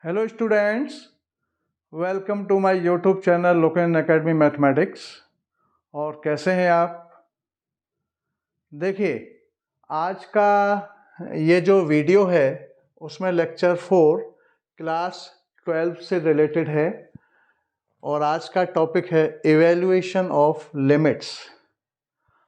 Hello students, welcome to my YouTube channel Loken academy mathematics. और कैसे हैं आप? देखिए, आज का ये जो वीडियो है उसमें लेक्चर 4 क्लास 12 से रिलेटेड है और आज का टॉपिक है इवैल्यूएशन ऑफ लिमिट्स।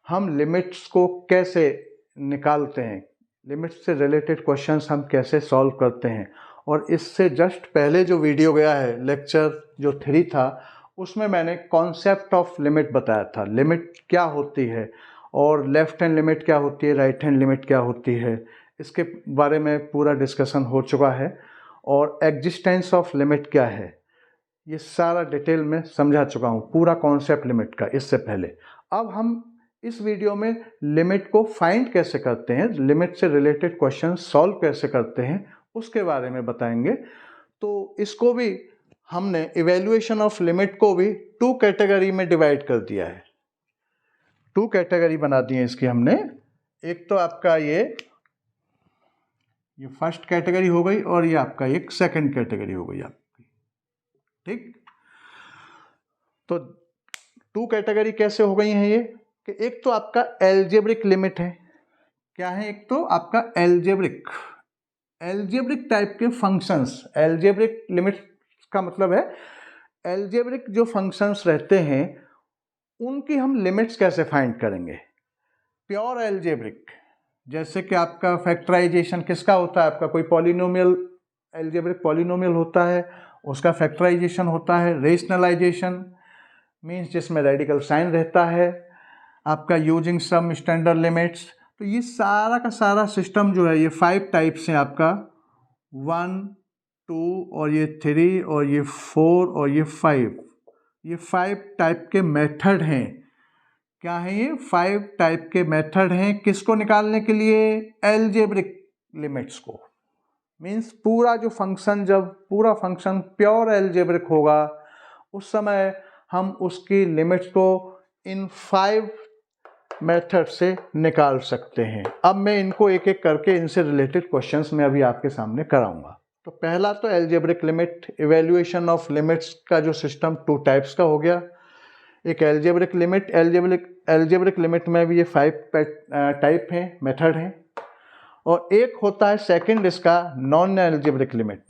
हम लिमिट्स को कैसे निकालते हैं, लिमिट्स से रिलेटेड क्वेश्चंस हम कैसे सॉल्व करते हैं। और इससे जस्ट पहले जो वीडियो गया है, लेक्चर जो 3 था, उसमें मैंने कॉन्सेप्ट ऑफ लिमिट बताया था। लिमिट क्या होती है और लेफ्ट हैंड लिमिट क्या होती है, राइट हैंड लिमिट क्या होती है, इसके बारे में पूरा डिस्कशन हो चुका है। और एग्जिस्टेंस ऑफ लिमिट क्या है, ये सारा डिटेल में समझा चुका हूँ, पूरा कॉन्सेप्ट लिमिट का इससे पहले। अब हम इस वीडियो में लिमिट को फाइंड कैसे करते हैं, लिमिट से रिलेटेड क्वेश्चन सॉल्व कैसे करते हैं, उसके बारे में बताएंगे। तो इसको भी हमने इवैल्यूएशन ऑफ लिमिट को भी 2 कैटेगरी में डिवाइड कर दिया है। 2 कैटेगरी बना दी है इसकी हमने। एक तो आपका ये फर्स्ट कैटेगरी हो गई और ये आपका एक सेकंड कैटेगरी हो गई आपकी। ठीक, तो 2 कैटेगरी कैसे हो गई हैं ये कि एक तो आपका एल्जेब्रिक लिमिट है। क्या है? एक तो आपका एल्जेब्रिक टाइप के फंक्शंस। एल्जेब्रिक लिमिट का मतलब है एल्जेब्रिक जो फंक्शंस रहते हैं उनकी हम लिमिट्स कैसे फाइंड करेंगे। प्योर एल्जेब्रिक, जैसे कि आपका फैक्टराइजेशन किसका होता है, आपका कोई पॉलिनोमियल, एल्जेब्रिक पॉलिनोमियल होता है, उसका फैक्टराइजेशन होता है। रेशनलाइजेशन मीन्स जिसमें रेडिकल साइन रहता है, आपका यूजिंग सम स्टैंडर्ड लिमिट्स। तो ये सारा का सारा सिस्टम जो है, ये 5 टाइप्स हैं आपका, 1, 2 और ये 3 और ये 4 और ये 5। ये 5 टाइप के मेथड हैं। क्या है ये? 5 टाइप के मेथड हैं किसको निकालने के लिए? एल्जेब्रिक लिमिट्स को। मीन्स पूरा जो फंक्शन, जब पूरा फंक्शन प्योर एल्जेब्रिक होगा उस समय हम उसकी लिमिट्स को इन 5 मेथड से निकाल सकते हैं। अब मैं इनको एक एक करके इनसे रिलेटेड क्वेश्चंस मैं अभी आपके सामने कराऊंगा। तो पहला तो algebraic limit, evaluation of limits का जो सिस्टम 2 टाइप्स का हो गया। एक एल्जेब्रिक लिमिट, एल्जेब्रिक लिमिट में भी ये 5 टाइप हैं, मेथड हैं। और एक होता है सेकंड इसका non algebraic limit.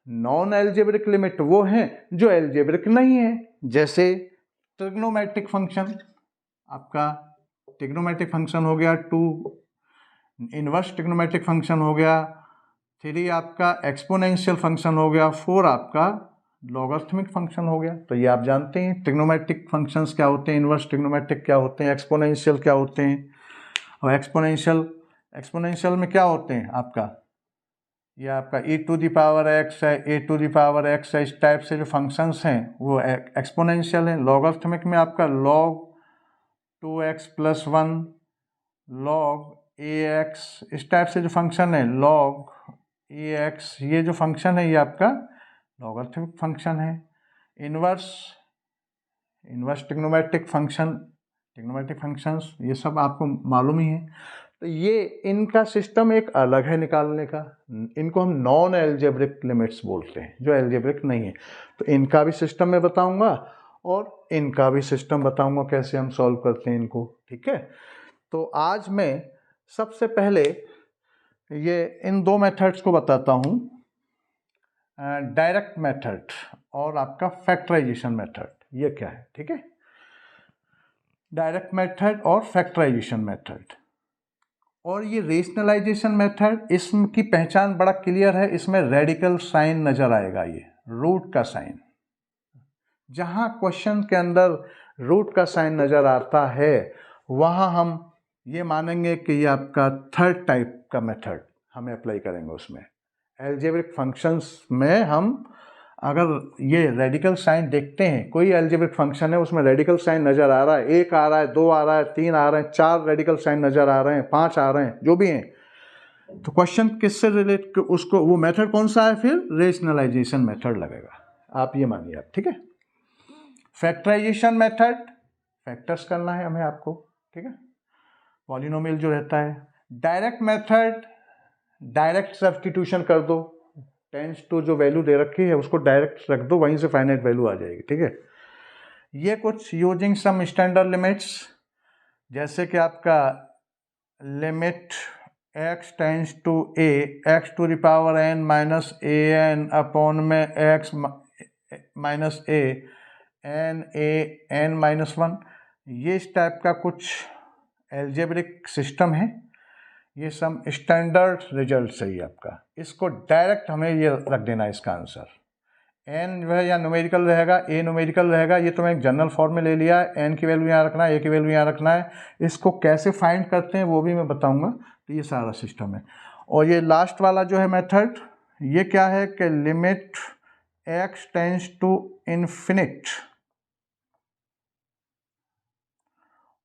Non algebraic limit वो हैं जो एल्जेब्रिक नहीं है, जैसे ट्रिग्नोमेट्रिक फंक्शन। आपका ट्रिग्नोमेट्रिक फंक्शन हो गया 2, इनवर्स ट्रिग्नोमेट्रिक फंक्शन हो गया 3, आपका एक्सपोनेंशियल फंक्शन हो गया 4, आपका लॉगरिथमिक फंक्शन हो गया। तो ये आप जानते हैं ट्रिग्नोमेट्रिक फंक्शंस क्या होते हैं, इनवर्स ट्रिग्नोमेट्रिक क्या होते हैं, एक्सपोनेंशियल क्या होते हैं। और एक्सपोनेंशियल में क्या होते हैं आपका, ये आपका e to the power x है, a to the power x है, इस टाइप से जो फंक्शंस हैं वो एक्सपोनेंशियल हैं। लॉगरिथमिक में आपका log 2x + 1, log ax, इस टाइप से जो फंक्शन है log ax, ये जो फंक्शन है ये आपका लॉगरिथमिक फंक्शन है। इनवर्स ट्रिग्नोमेट्रिक फंक्शंस ये सब आपको मालूम ही है। तो ये इनका सिस्टम एक अलग है निकालने का, इनको हम नॉन एल्जेब्रिक लिमिट्स बोलते हैं, जो एल्जेब्रिक नहीं है। तो इनका भी सिस्टम मैं बताऊंगा और इनका भी सिस्टम बताऊंगा कैसे हम सॉल्व करते हैं इनको। ठीक है, तो आज मैं सबसे पहले ये इन 2 मेथड्स को बताता हूँ, डायरेक्ट मेथड और आपका फैक्टराइजेशन मेथड। ये क्या है? ठीक है, डायरेक्ट मेथड और फैक्टराइजेशन मेथड। और ये रेशनलाइजेशन मेथड, इसकी पहचान बड़ा क्लियर है, इसमें रेडिकल साइन नजर आएगा, ये रूट का साइन। जहां क्वेश्चन के अंदर रूट का साइन नजर आता है वहां हम ये मानेंगे कि ये आपका थर्ड टाइप का मेथड हमें अप्लाई करेंगे। उसमें एल्जेब्रिक फंक्शंस में हम अगर ये रेडिकल साइन देखते हैं, कोई एल्जेब्रिक फंक्शन है उसमें रेडिकल साइन नजर आ रहा है, 1 आ रहा है, 2 आ रहा है, 3 आ रहे हैं, 4 रेडिकल साइन नजर आ रहे हैं, 5 आ रहे हैं, जो भी हैं, तो क्वेश्चन किससे रिलेट, उसको वो मेथड कौन सा है? फिर रेशनलाइजेशन मेथड लगेगा, आप ये मानिए आप। ठीक है, फैक्टराइजेशन मेथड, फैक्टर्स करना है हमें आपको। ठीक है, पॉलिनोमियल जो रहता है। डायरेक्ट मेथड, डायरेक्ट सब्स्टिट्यूशन कर दो, टेंस टू जो वैल्यू दे रखी है उसको डायरेक्ट रख दो, वहीं से फाइनाइट वैल्यू आ जाएगी, ठीक है। ये कुछ यूजिंग सम स्टैंडर्ड लिमिट्स, जैसे कि आपका limit x tends to a x to the power n minus a n upon में x minus a n a n minus 1, ये इस टाइप का कुछ एल्जेब्रिक सिस्टम है। ये सम स्टैंडर्ड रिजल्ट है ये आपका, इसको डायरेक्ट हमें ये रख देना है इसका आंसर। एन जो है या न्यूमेरिकल रहेगा, ए न्यूमेरिकल रहेगा, ये तो मैं एक जनरल फॉर्म में ले लिया है। एन की वैल्यू यहाँ रखना है, ए की वैल्यू यहाँ रखना है। इसको कैसे फाइंड करते हैं वो भी मैं बताऊंगा। तो ये सारा सिस्टम है। और ये लास्ट वाला जो है मेथड, ये क्या है कि limit x tends to infinite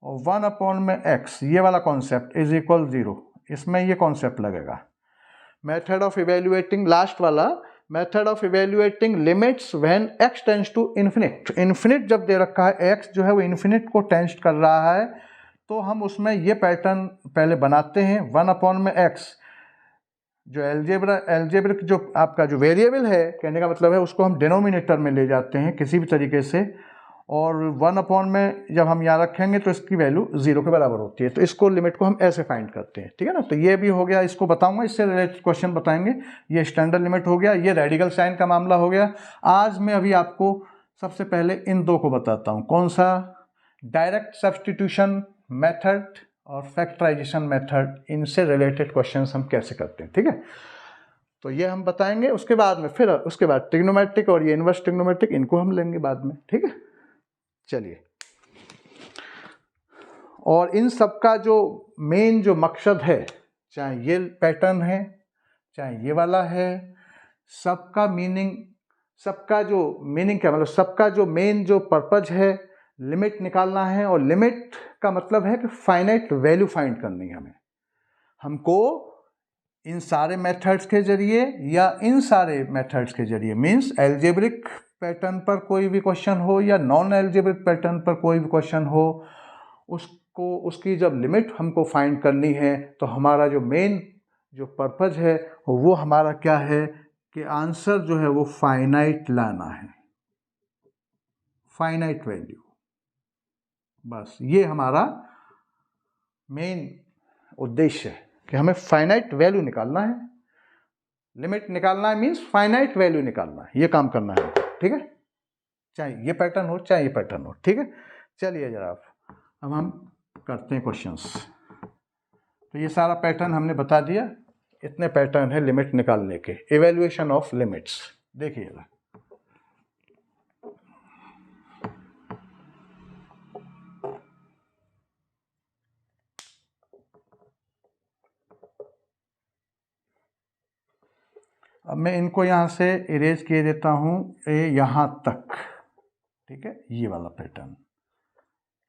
और 1 अपॉन में x, ये वाला कॉन्सेप्ट इज इक्वल 0, इसमें ये कॉन्सेप्ट लगेगा। मेथड ऑफ इवेल्युएटिंग, लास्ट वाला method of evaluating limits when x tends to infinite. Infinite जब दे रखा है, x जो है वो इन्फिनिट को टेंस कर रहा है, तो हम उसमें ये पैटर्न पहले बनाते हैं। 1 अपॉन में x जो एल्जेब्रिक जो आपका जो वेरिएबल है, कहने का मतलब है उसको हम डिनोमिनेटर में ले जाते हैं किसी भी तरीके से, और 1 अपॉन में जब हम यहाँ रखेंगे तो इसकी वैल्यू 0 के बराबर होती है। तो इसको लिमिट को हम ऐसे फाइंड करते हैं, ठीक है ना। तो ये भी हो गया, इसको बताऊंगा, इससे रिलेटेड क्वेश्चन बताएंगे। ये स्टैंडर्ड लिमिट हो गया, ये रेडिकल साइन का मामला हो गया। आज मैं अभी आपको सबसे पहले इन दो को बताता हूँ। कौन सा? डायरेक्ट सब्सटीट्यूशन मेथड और फैक्टराइजेशन मेथड, इनसे रिलेटेड क्वेश्चन हम कैसे करते हैं, ठीक है। तो ये हम बताएंगे, उसके बाद में फिर उसके बाद ट्रिग्नोमेट्रिक और ये इनवर्स ट्रिग्नोमेट्रिक, इनको हम लेंगे बाद में, ठीक है। चलिए, और इन सब का जो मेन जो मकसद है, चाहे ये पैटर्न है चाहे ये वाला है, सबका जो मीनिंग क्या, मतलब सबका जो मेन जो पर्पज है, लिमिट निकालना है। और लिमिट का मतलब है कि फाइनाइट वैल्यू फाइंड करनी है हमें। हमको इन सारे मेथड्स के जरिए या इन सारे मेथड्स के जरिए, मीन्स एल्जेब्रिक पैटर्न पर कोई भी क्वेश्चन हो या नॉन एल्जेब्रिक पैटर्न पर कोई भी क्वेश्चन हो, उसको उसकी जब लिमिट हमको फाइंड करनी है, तो हमारा जो मेन जो पर्पज है वो हमारा क्या है कि आंसर जो है वो फाइनाइट लाना है, फाइनाइट वैल्यू। बस ये हमारा मेन उद्देश्य है कि हमें फाइनाइट वैल्यू निकालना है, लिमिट निकालना है, मीन्स फाइनाइट वैल्यू निकालना है, ये काम करना है, ठीक है। चाहे ये पैटर्न हो चाहे ये पैटर्न हो, ठीक है। चलिए जरा अब हम करते हैं क्वेश्चंस। तो ये सारा पैटर्न हमने बता दिया, इतने पैटर्न है लिमिट निकालने के, इवैल्यूएशन ऑफ लिमिट्स। देखिएगा, अब मैं इनको यहाँ से इरेज किए देता हूँ यहाँ तक, ठीक है, ये वाला पैटर्न,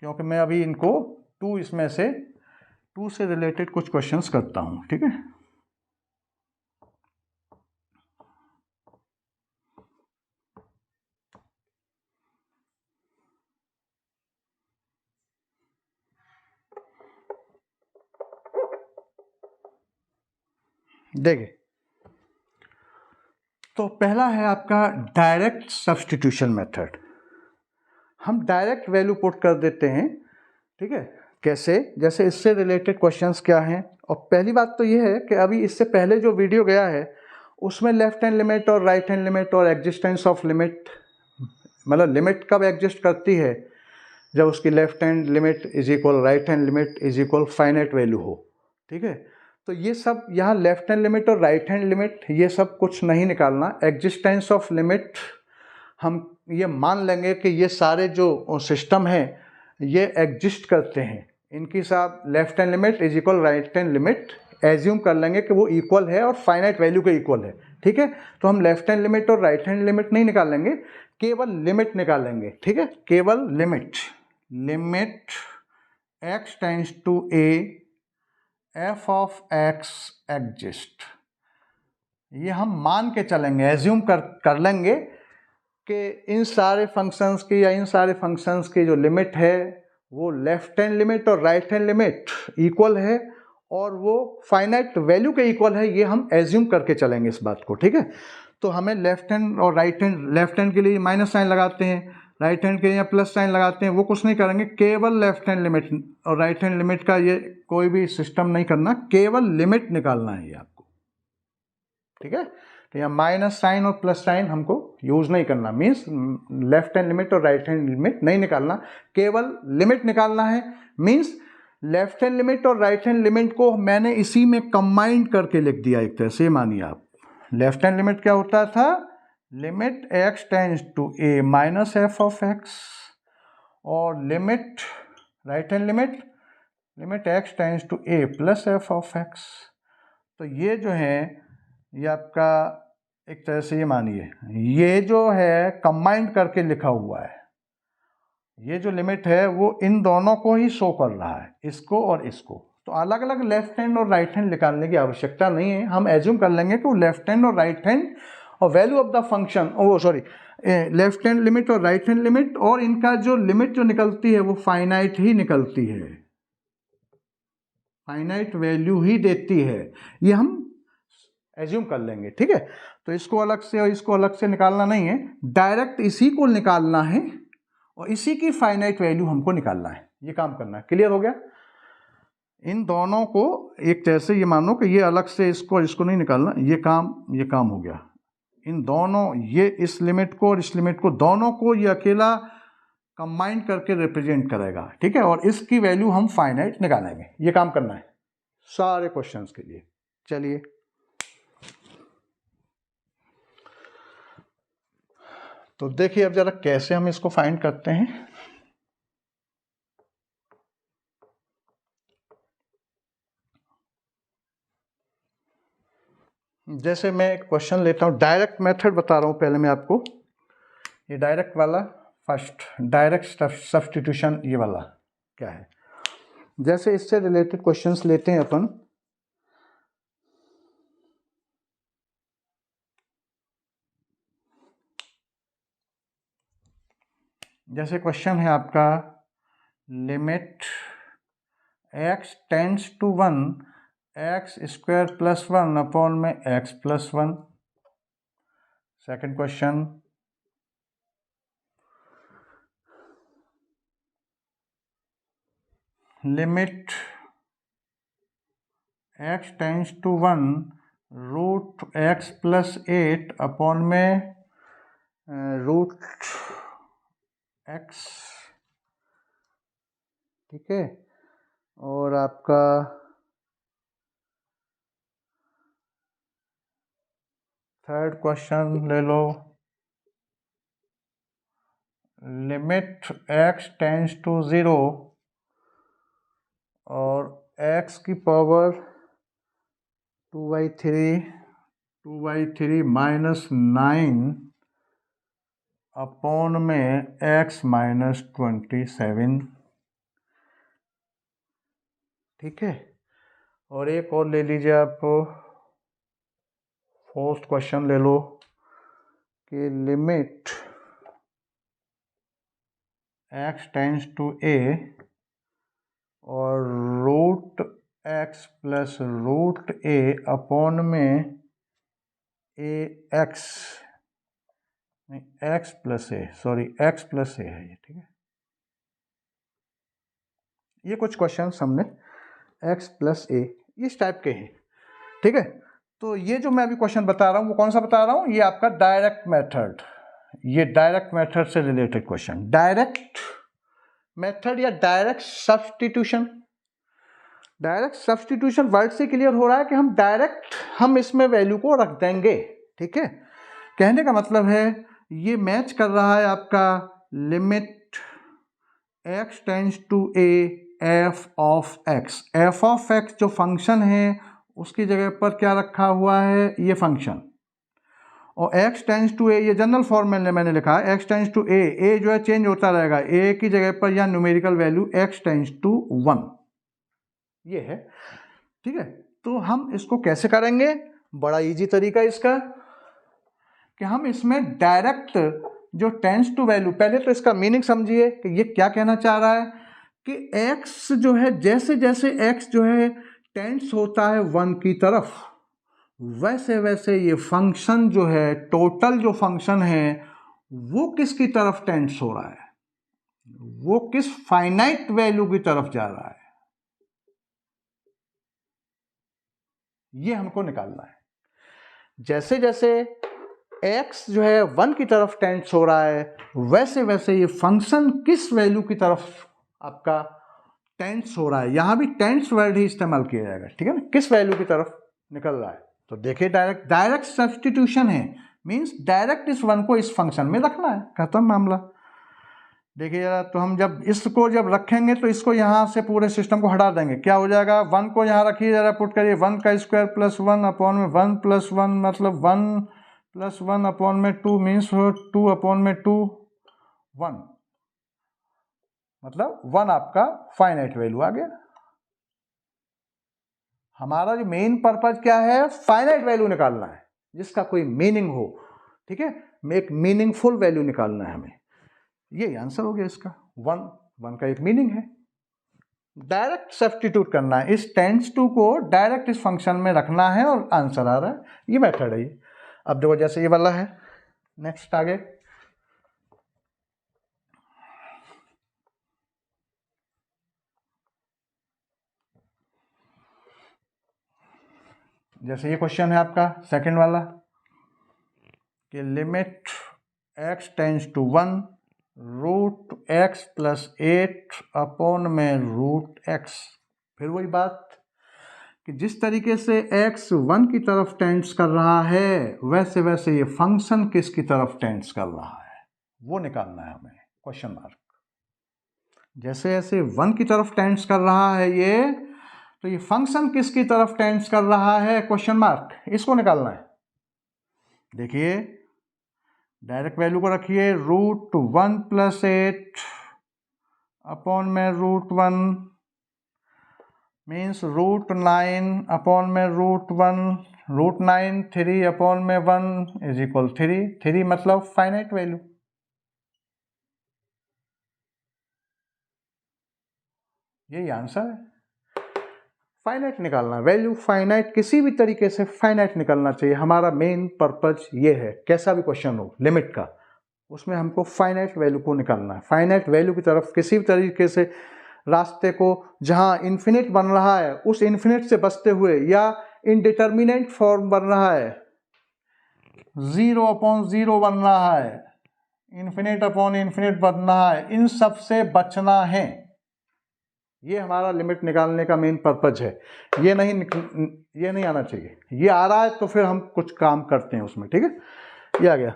क्योंकि मैं अभी इनको इसमें से 2 से रिलेटेड कुछ क्वेश्चंस करता हूँ, ठीक है। देखिए, तो पहला है आपका डायरेक्ट सब्स्टिट्यूशन मेथड। हम डायरेक्ट वैल्यू पुट कर देते हैं, ठीक है। कैसे? जैसे इससे रिलेटेड क्वेश्चंस क्या हैं। और पहली बात तो ये है कि अभी इससे पहले जो वीडियो गया है उसमें लेफ्ट हैंड लिमिट और राइट हैंड लिमिट और एग्जिस्टेंस ऑफ लिमिट, मतलब लिमिट कब एग्जिस्ट करती है, जब उसकी left hand limit is equal right hand limit is equal finite value हो, ठीक है। तो ये सब यहाँ लेफ्ट हैंड लिमिट और राइट हैंड लिमिट, ये सब कुछ नहीं निकालना। एग्जिस्टेंस ऑफ लिमिट हम ये मान लेंगे कि ये सारे जो सिस्टम हैं ये एग्जिस्ट करते हैं, इनकी साथ left hand limit is equal right hand limit assume कर लेंगे कि वो इक्वल है और फाइनाइट वैल्यू के इक्वल है, ठीक है। तो हम लेफ्ट हैंड लिमिट और राइट हैंड लिमिट नहीं निकालेंगे, केवल लिमिट निकालेंगे, ठीक है। केवल limit x tends to a f of x exist, ये हम मान के चलेंगे, एज्यूम कर लेंगे कि इन सारे फंक्शंस की या इन सारे फंक्शंस की जो लिमिट है वो लेफ्ट हैंड लिमिट और राइट हैंड लिमिट इक्वल है और वो फाइनाइट वैल्यू के इक्वल है, ये हम एज्यूम करके चलेंगे इस बात को, ठीक है। तो हमें लेफ्ट हैंड और राइट हैंड, लेफ्ट हैंड के लिए माइनस साइन लगाते हैं, राइट हैंड के लिए प्लस साइन लगाते हैं, वो कुछ नहीं करेंगे, केवल लेफ्ट हैंड लिमिट और राइट हैंड लिमिट का ये कोई भी सिस्टम नहीं करना, केवल लिमिट निकालना है ये आपको, ठीक है। तो यहाँ माइनस साइन और प्लस साइन हमको यूज नहीं करना, मीन्स लेफ्ट हैंड लिमिट और राइट हैंड लिमिट नहीं निकालना, केवल लिमिट निकालना है। मीन्स लेफ्ट हैंड लिमिट और राइट हैंड लिमिट को मैंने इसी में कंबाइंड करके लिख दिया एक तरह से। मानिए आप, लेफ्ट हैंड लिमिट क्या होता था, limit x tends to a minus f of x, और limit right hand limit x tends to a plus f of x। तो ये जो है ये आपका एक तरह से, ये मानिए ये जो है कंबाइंड करके लिखा हुआ है, ये जो लिमिट है वो इन दोनों को ही शो कर रहा है, इसको और इसको। तो अलग अलग लेफ्ट हैंड और राइट हैंड निकालने की आवश्यकता नहीं है, हम एज्यूम कर लेंगे कि वो लेफ्ट हैंड और राइट हैंड और value of the function, oh sorry, left hand limit और राइट हैंड लिमिट, और इनका जो लिमिट जो निकलती है वो फाइनाइट ही निकलती है, फाइनाइट वैल्यू ही देती है, ये हम एज्यूम कर लेंगे, ठीक है। तो इसको अलग से और इसको अलग से निकालना नहीं है, डायरेक्ट इसी को निकालना है और इसी की फाइनाइट वैल्यू हमको निकालना है, ये काम करना है। क्लियर हो गया? इन दोनों को एक तरह से ये मानो कि ये अलग से इसको नहीं निकालना, ये काम हो गया। इन दोनों, ये इस लिमिट को और इस लिमिट को, दोनों को ये अकेला कंबाइन करके रिप्रेजेंट करेगा, ठीक है, और इसकी वैल्यू हम फाइनाइट निकालेंगे। ये काम करना है सारे क्वेश्चंस के लिए। चलिए तो देखिए अब जरा कैसे हम इसको फाइंड करते हैं। जैसे मैं एक क्वेश्चन लेता हूँ, डायरेक्ट मेथड बता रहा हूँ पहले मैं आपको, ये डायरेक्ट वाला फर्स्ट, डायरेक्ट सब्स्टिट्यूशन ये वाला क्या है। जैसे इससे रिलेटेड क्वेश्चंस लेते हैं अपन, जैसे क्वेश्चन है आपका limit x tends to 1 x square plus 1 upon में x plus 1। Second question, limit x tends to 1 root x plus 8 upon में रूट x, ठीक है। और आपका थर्ड क्वेश्चन ले लो, लिमिट x टेंड्स टू 0 और x की पावर 2/3 माइनस 9 अपॉन में x माइनस 27, ठीक है। और एक और ले लीजिए आप, फोर्थ क्वेश्चन ले लो कि limit x tends to a और root x plus root a upon में x plus a, sorry x plus a है ये, ठीक है। ये कुछ क्वेश्चंस हमने x प्लस a इस टाइप के हैं, ठीक है। तो ये जो मैं अभी क्वेश्चन बता रहा हूँ वो कौन सा बता रहा हूँ, ये आपका डायरेक्ट मेथड, ये डायरेक्ट मेथड से रिलेटेड क्वेश्चन, डायरेक्ट मेथड या direct substitution. Direct substitution word से क्लियर हो रहा है कि हम डायरेक्ट हम इसमें वैल्यू को रख देंगे, ठीक है। कहने का मतलब है ये मैच कर रहा है आपका limit x tends to a f of x, f of x जो फंक्शन है उसकी जगह पर क्या रखा हुआ है, ये फंक्शन, और x टेंड्स टू a ये जनरल फॉर्म में मैंने लिखा है, x टेंड्स टू a जो है चेंज होता रहेगा, a की जगह पर या numerical value x tends to 1, ये है, ठीक है। तो हम इसको कैसे करेंगे, बड़ा इजी तरीका इसका कि हम इसमें डायरेक्ट जो टेंड्स टू वैल्यू, पहले तो इसका मीनिंग समझिए कि ये क्या कहना चाह रहा है कि x जो है, जैसे जैसे x जो है टेंड्स होता है 1 की तरफ, वैसे वैसे ये फंक्शन जो है, टोटल जो फंक्शन है वो किसकी तरफ टेंड्स हो रहा है, वो किस फाइनाइट वैल्यू की तरफ जा रहा है, ये हमको निकालना है। जैसे जैसे x जो है 1 की तरफ टेंड्स हो रहा है, वैसे वैसे ये फंक्शन किस वैल्यू की तरफ आपका टेंड्स हो रहा है। यहां भी टेंड्स वर्ड ही इस्तेमाल किया जाएगा, ठीक है ना, किस वैल्यू की तरफ निकल रहा है। तो देखिए डायरेक्ट सब्स्टिट्यूशन है, मींस डायरेक्ट इस 1 को इस फंक्शन में रखना है, खत्म मामला। देखिए जरा, तो हम जब रखेंगे तो इसको यहाँ से पूरे सिस्टम को हटा देंगे, क्या हो जाएगा, 1 को यहाँ रखिए, जरा पुट करिए, 1 का स्क्वायर प्लस 1 अपॉन में 1 प्लस 1 मतलब 1 प्लस 1 अपॉन में 2 मीन्स 2 अपॉन में 2 1, मतलब 1 आपका फाइनाइट वैल्यू आ गया। हमारा जो मेन पर्पज क्या है, फाइनाइट वैल्यू निकालना है जिसका कोई मीनिंग हो, ठीक है, एक मीनिंगफुल वैल्यू निकालना है हमें। ये आंसर हो गया इसका, 1 का एक मीनिंग है। डायरेक्ट सब्स्टिट्यूट करना है, इस टेंड्स टू को डायरेक्ट इस फंक्शन में रखना है और आंसर आ रहा है, ये मेथड है ये। अब देखो जैसे ये वाला है, नेक्स्ट आगे जैसे ये क्वेश्चन है आपका सेकंड वाला कि limit x tends to 1 root x plus 8 upon में रूट x। फिर वही बात कि जिस तरीके से x 1 की तरफ टेंड्स कर रहा है, वैसे वैसे ये फंक्शन किसकी तरफ टेंड्स कर रहा है, वो निकालना है हमें, क्वेश्चन मार्क। जैसे जैसे 1 की तरफ टेंड्स कर रहा है ये, तो ये फंक्शन किसकी तरफ टेंड्स कर रहा है, क्वेश्चन मार्क, इसको निकालना है। देखिए डायरेक्ट वैल्यू को रखिए, रूट 1 प्लस 8 अपॉन में रूट 1 मीन्स रूट 9 अपॉन में रूट 1, रूट 9 3 अपॉन में 1 इज इक्वल 3 मतलब फाइनाइट वैल्यू। यही आंसर है, फाइनाइट निकालना, वैल्यू फाइनाइट, किसी भी तरीके से फाइनाइट निकालना चाहिए। हमारा मेन पर्पज ये है, कैसा भी क्वेश्चन हो लिमिट का, उसमें हमको फाइनाइट वैल्यू को निकालना है। फाइनाइट वैल्यू की तरफ किसी भी तरीके से रास्ते को, जहां इन्फिनिट बन रहा है उस इन्फिनिट से बचते हुए, या इनडिटर्मिनेट फॉर्म बन रहा है, 0 अपॉन 0 बन रहा है, इन्फिनिट अपॉन इन्फिनिट बन रहा है, इन सब से बचना है। ये हमारा लिमिट निकालने का मेन पर्पज है। ये नहीं आना चाहिए, ये आ रहा है तो फिर हम कुछ काम करते हैं उसमें, ठीक है। ये आ गया,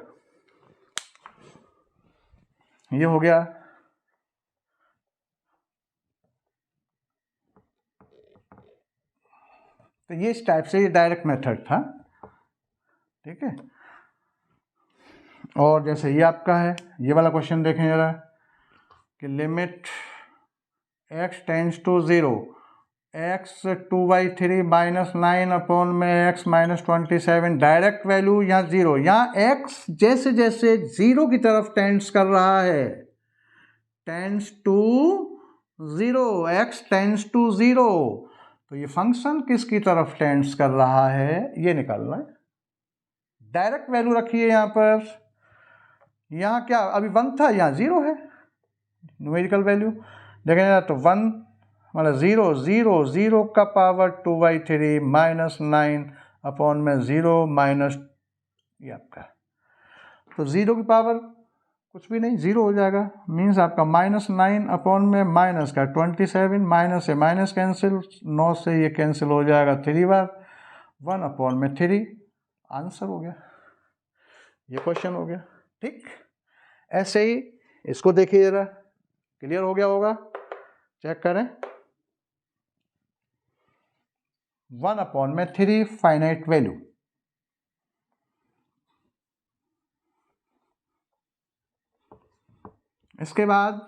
ये हो गया। तो ये इस टाइप से ये डायरेक्ट मेथड था, ठीक है। और जैसे ये आपका है, ये वाला क्वेश्चन देखें जरा कि limit x tends to 0 x 2/3 minus 9 upon में x माइनस 27, डायरेक्ट वैल्यू यहाँ 0, यहाँ x जैसे जैसे 0 की तरफ टेंड्स कर रहा है, tends to 0, x tends to 0, तो ये फंक्शन किसकी तरफ टेंड्स कर रहा है, ये निकालना है। डायरेक्ट वैल्यू रखिए यहाँ पर, यहाँ क्या अभी 1 था, यहाँ 0 है, न्यूमेरिकल वैल्यू देखें तो 1 मतलब 0 का पावर 2/3 माइनस 9 अपॉन में 0 माइनस, ये आपका, तो 0 की पावर कुछ भी नहीं, 0 हो जाएगा, मीन्स आपका -9 अपॉन में माइनस का 27, माइनस से माइनस कैंसिल, 9 से ये कैंसिल हो जाएगा 3 बार, 1 अपॉन में 3, आंसर हो गया, ये क्वेश्चन हो गया, ठीक। ऐसे ही इसको देखिए जरा, क्लियर हो गया होगा, चेक करें। 1 अपॉन में 3 फाइनाइट वैल्यू, इसके बाद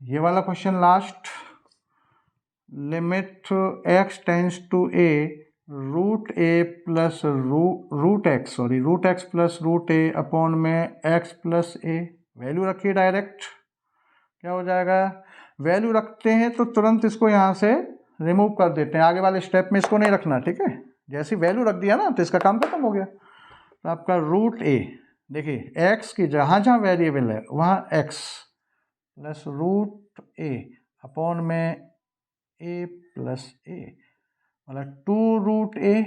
ये वाला question last, limit x tends to a root plus root x plus root a upon में x प्लस a, वैल्यू रखिए डायरेक्ट, क्या हो जाएगा, वैल्यू रखते हैं तो तुरंत इसको यहाँ से रिमूव कर देते हैं, आगे वाले स्टेप में इसको नहीं रखना, ठीक है, जैसी वैल्यू रख दिया ना तो इसका काम खत्म हो गया। तो आपका रूट ए, देखिए एक्स की जहाँ जहाँ वेरिएबल है वहाँ एक्स प्लस रूट ए अपॉन में ए प्लस ए, मतलब 2 रूट ए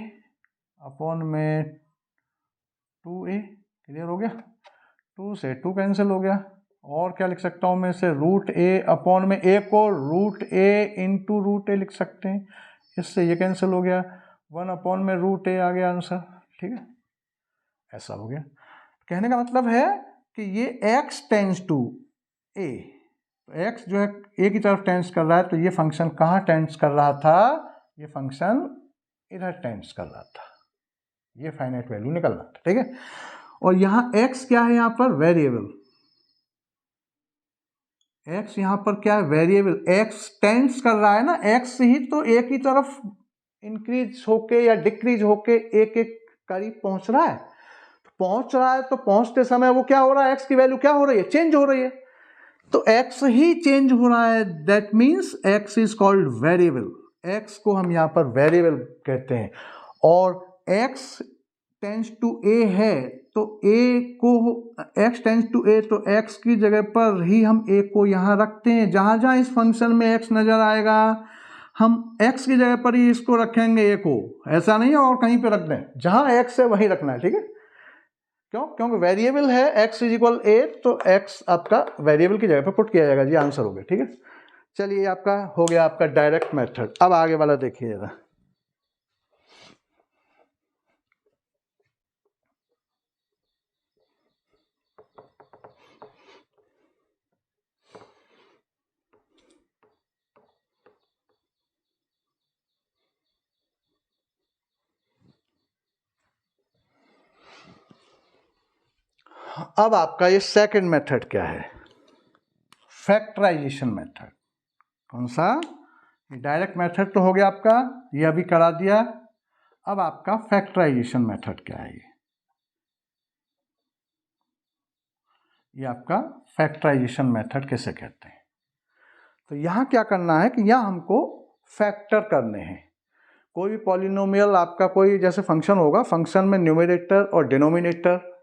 अपॉन में 2a। क्लियर हो गया? 2 से 2 कैंसिल हो गया। और क्या लिख सकता हूँ मैं इसे, रूट ए अपॉन में ए को रूट ए इंटू रूट ए लिख सकते हैं, इससे ये कैंसिल हो गया, 1 अपॉन में रूट ए आ गया आंसर। ठीक है, ऐसा हो गया। कहने का मतलब है कि ये x टेंस टू a, तो x जो है a की तरफ टेंस कर रहा है, तो ये फंक्शन कहाँ टेंस कर रहा था, ये फंक्शन इधर टेंस कर रहा था, ये फाइनाइट वैल्यू निकलना था। ठीक है, और यहाँ x क्या है, यहाँ पर वेरिएबल, x यहाँ पर क्या है, वेरिएबल, x टेंस कर रहा है ना, x ही तो a की तरफ इंक्रीज होके या डिक्रीज होके a के करीब पहुंच रहा है। पहुंच रहा है तो पहुंचते समय वो क्या हो रहा है, x की वैल्यू क्या हो रही है, चेंज हो रही है, तो x ही चेंज हो रहा है, that means x is called variable. x को हम यहाँ पर वेरिएबल कहते हैं, और x टेंस टू a है तो a को, x टेंस टू a तो x की जगह पर ही हम a को यहाँ रखते हैं। जहाँ जहाँ इस फंक्शन में x नजर आएगा हम x की जगह पर ही इसको रखेंगे a को, ऐसा नहीं है और कहीं पे रख दें, जहाँ x है वहीं रखना है। ठीक है, क्यों, क्योंकि वेरिएबल है x इज इक्वल a, तो x आपका वेरिएबल की जगह पर पुट किया जाएगा जी, आंसर हो गया। ठीक है, चलिए आपका हो गया आपका डायरेक्ट मेथड। अब आगे वाला देखिए जरा, अब आपका ये सेकंड मेथड क्या है, फैक्टराइजेशन मेथड। कौन सा, डायरेक्ट मेथड तो हो गया आपका, ये अभी करा दिया। अब आपका फैक्टराइजेशन मेथड क्या है, ये आपका फैक्टराइजेशन मेथड किसे कहते हैं। तो यहाँ क्या करना है कि यहाँ हमको फैक्टर करने हैं। कोई भी पॉलिनोमियल आपका कोई जैसे फंक्शन होगा, फंक्शन में न्यूमरेटर और डिनोमिनेटर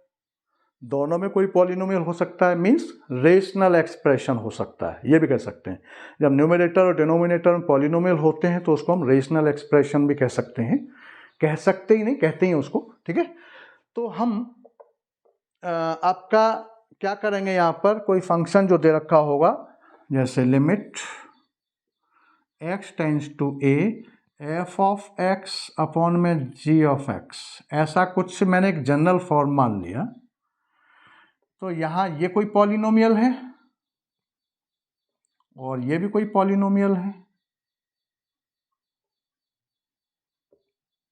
दोनों में कोई पॉलिनोमियल हो सकता है, मींस रेशनल एक्सप्रेशन हो सकता है, ये भी कह सकते हैं। जब न्यूमरेटर और डिनोमिनेटर में पॉलिनोमियल होते हैं तो उसको हम रेशनल एक्सप्रेशन भी कह सकते हैं, कह सकते ही नहीं, कहते ही उसको। ठीक है, तो हम आपका क्या करेंगे, यहाँ पर कोई फंक्शन जो दे रखा होगा, जैसे limit x tends to a f of x upon में g ऑफ x, ऐसा कुछ मैंने एक जनरल फॉर्म मान लिया। तो यहाँ ये कोई पॉलिनोमियल है और ये भी कोई पॉलिनोमियल है।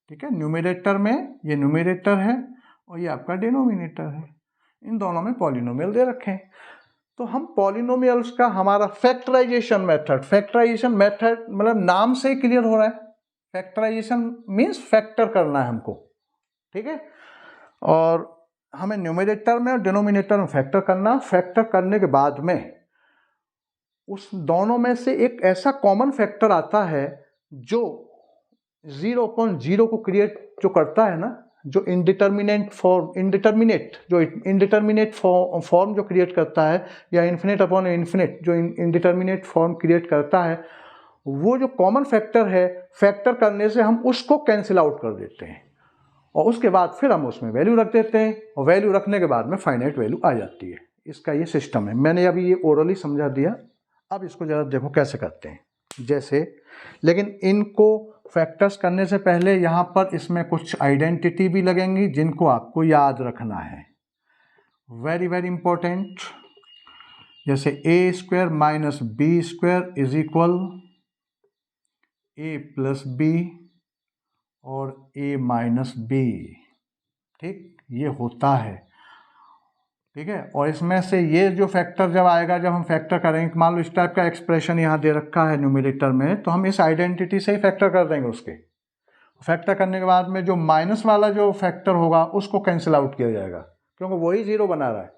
ठीक है, न्यूमरेटर में ये न्यूमरेटर है और ये आपका डिनोमिनेटर है, इन दोनों में पॉलिनोमियल दे रखे हैं। तो हम पॉलिनोमियल्स का हमारा फैक्टराइजेशन मेथड, फैक्टराइजेशन मेथड मतलब नाम से ही क्लियर हो रहा है, फैक्टराइजेशन मींस फैक्टर करना है हमको। ठीक है, और हमें न्यूमरेटर में और डिनोमिनेटर में फैक्टर करना, फैक्टर करने के बाद में उस दोनों में से एक ऐसा कॉमन फैक्टर आता है जो 0/0 को क्रिएट जो करता है ना, जो इंडिटर्मिनेट फॉर्म जो क्रिएट करता है, या इन्फिनिट अपॉन इन्फिनिट जो इंडिटर्मिनेट फॉर्म क्रिएट करता है, वो जो कॉमन फैक्टर है, फैक्टर करने से हम उसको कैंसिल आउट कर देते हैं और उसके बाद फिर हम उसमें वैल्यू रख देते हैं, और वैल्यू रखने के बाद में फाइनाइट वैल्यू आ जाती है। इसका ये सिस्टम है, मैंने अभी ये ओरली समझा दिया। अब इसको ज़रा देखो कैसे करते हैं, जैसे, लेकिन इनको फैक्टर्स करने से पहले यहाँ पर इसमें कुछ आइडेंटिटी भी लगेंगी जिनको आपको याद रखना है, वेरी वेरी इंपॉर्टेंट। जैसे a square minus B square is equal a plus B और a माइनस बी। ठीक, ये होता है। ठीक है, और इसमें से ये जो फैक्टर जब आएगा, जब हम फैक्टर करेंगे, मान लो इस टाइप का एक्सप्रेशन यहाँ दे रखा है न्यूमरेटर में, तो हम इस आइडेंटिटी से ही फैक्टर कर देंगे उसके। फैक्टर करने के बाद में जो माइनस वाला जो फैक्टर होगा उसको कैंसिल आउट किया जाएगा, क्योंकि वही 0 बना रहा है।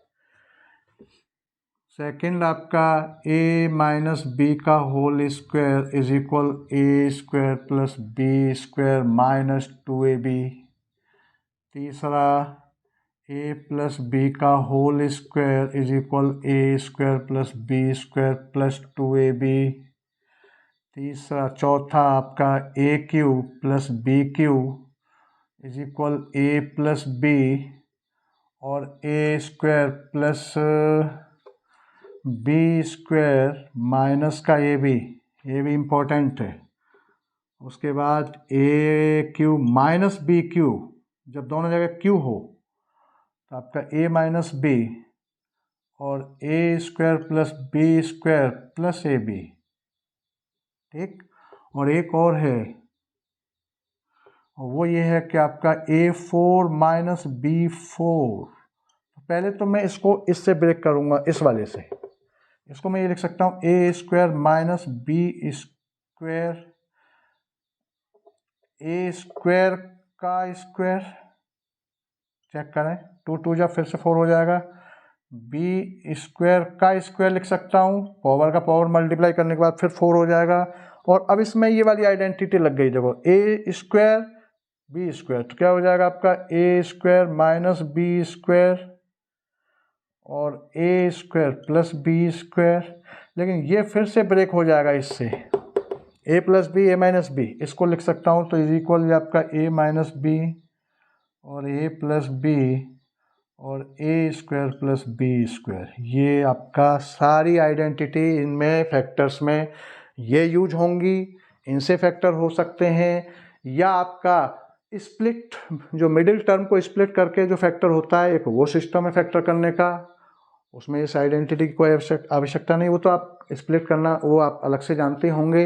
सेकंड आपका a माइनस बी का whole square is equal A square plus B square minus 2ab। तीसरा a प्लस बी का whole square is equal A square plus B square plus 2ab। तीसरा चौथा आपका A cube plus B cube is equal A plus B और A square plus B square minus का ये भी important है। उसके बाद A cube minus B cube, जब दोनों जगह क्यू हो तो आपका ए माइनस बी और A square plus B square plus A B. ठीक, और एक और है, वो ये है कि आपका a4 माइनस b4। पहले तो मैं इसको इससे ब्रेक करूंगा, इस वाले से। इसको मैं ये लिख सकता हूँ ए square minus B square, a square का स्क्वायर, चेक करें, 2 2 जा फिर से 4 हो जाएगा। बी स्क्वायर का स्क्वायर लिख सकता हूँ, पावर का पावर मल्टीप्लाई करने के बाद फिर 4 हो जाएगा। और अब इसमें ये वाली आइडेंटिटी लग गई, देखो ए स्क्वायर बी स्क्वायर, तो क्या हो जाएगा आपका A square minus B square और A square plus B square. लेकिन ये फिर से ब्रेक हो जाएगा इससे, ए प्लस बी ए माइनस बी, इसको लिख सकता हूँ तो इज इक्वल आपका ए माइनस बी और ए प्लस बी और A square plus B square. ये आपका सारी आइडेंटिटी इनमें फैक्टर्स में ये यूज होंगी, इनसे फैक्टर हो सकते हैं, या आपका स्प्लिट, जो मिडिल टर्म को स्प्लिट करके जो फैक्टर होता है, एक वो सिस्टम है फैक्टर करने का, उसमें इस आइडेंटिटी की कोई आवश्यकता नहीं, वो तो आप स्प्लिट करना वो आप अलग से जानते होंगे।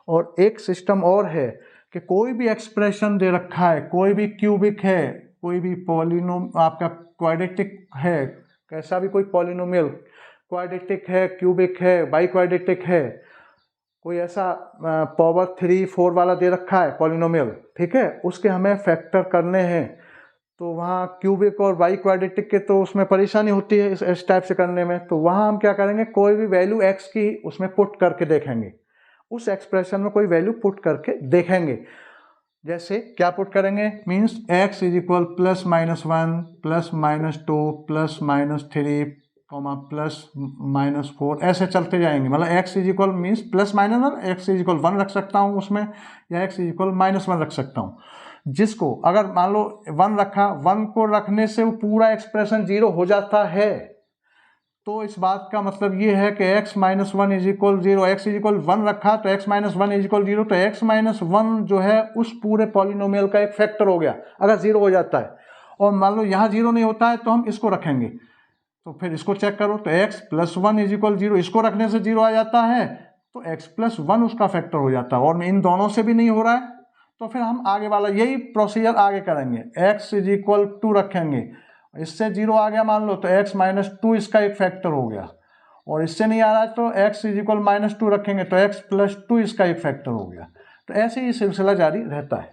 और एक सिस्टम और है कि कोई भी एक्सप्रेशन दे रखा है, कोई भी क्यूबिक है, कोई भी पॉलिनोम आपका क्वाड्रेटिक है, कैसा भी कोई पॉलिनोमियल क्वाड्रेटिक है, क्यूबिक है, बाई क्वाड्रेटिक है, कोई ऐसा पावर 3 4 वाला दे रखा है पॉलिनोमियल, ठीक है, उसके हमें फैक्टर करने हैं, तो वहाँ क्यूबिक और बाई क्वाड्रेटिक के तो उसमें परेशानी होती है इस टाइप से करने में। तो वहाँ हम क्या करेंगे, कोई भी वैल्यू एक्स की उसमें पुट करके देखेंगे, उस एक्सप्रेशन में कोई वैल्यू पुट करके देखेंगे। जैसे क्या पुट करेंगे, means x is equal plus minus 1 plus minus 2 plus minus 3 plus minus 4, ऐसे चलते जाएंगे। मतलब x is equal means plus minus 1, x is equal 1 रख सकता हूँ उसमें, या एक्स इज इक्वल माइनस 1 रख सकता हूँ। जिसको अगर मान लो 1 रखा, 1 को रखने से वो पूरा एक्सप्रेशन 0 हो जाता है, तो इस बात का मतलब ये है कि x minus 1 is equal 0, x is equal 1 रखा तो x माइनस 1 इज इक्वल 0, तो x माइनस 1 जो है उस पूरे पॉलिनोमियल का एक फैक्टर हो गया अगर 0 हो जाता है। और मान लो यहाँ 0 नहीं होता है तो हम इसको रखेंगे, तो फिर इसको चेक करो, तो x प्लस 1 इज इक्वल 0, इसको रखने से 0 आ जाता है, तो x प्लस 1 उसका फैक्टर हो जाता है। और इन दोनों से भी नहीं हो रहा है तो फिर हम आगे वाला यही प्रोसीजर आगे करेंगे, x इज इक्वल 2 रखेंगे, इससे 0 आ गया मान लो तो x माइनस 2 इसका एक फैक्टर हो गया, और इससे नहीं आ रहा है तो x इज इक्वल माइनस 2 रखेंगे तो x प्लस 2 इसका एक फैक्टर हो गया। तो ऐसे ही सिलसिला जारी रहता है,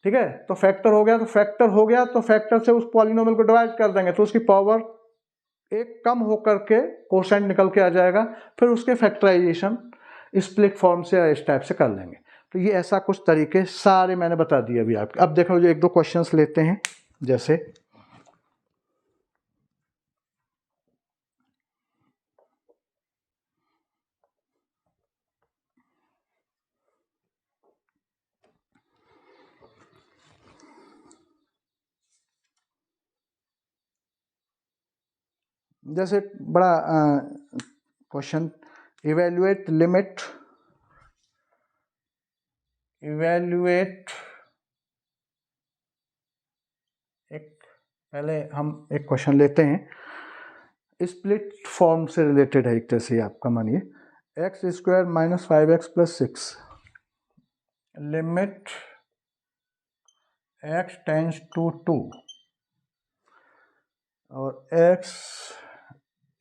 ठीक है। तो फैक्टर हो गया तो फैक्टर हो गया, तो फैक्टर से उस पॉलिनोमियल को डिवाइड कर देंगे तो उसकी पावर एक कम होकर के कोसेंट निकल के आ जाएगा, फिर उसके फैक्टराइजेशन स्प्लिट फॉर्म से इस टाइप से कर लेंगे। तो ये ऐसा कुछ तरीके सारे मैंने बता दिए अभी आपको। अब देखो जो 1-2 क्वेश्चंस लेते हैं, जैसे बड़ा क्वेश्चन, इवेल्युएट एक, पहले हम एक क्वेश्चन लेते हैं, स्प्लिट फॉर्म से रिलेटेड है एक तरह से, आपका मानिए एक्स स्क्वायर माइनस 5x प्लस 6, लिमिट x टेंस टू 2 और x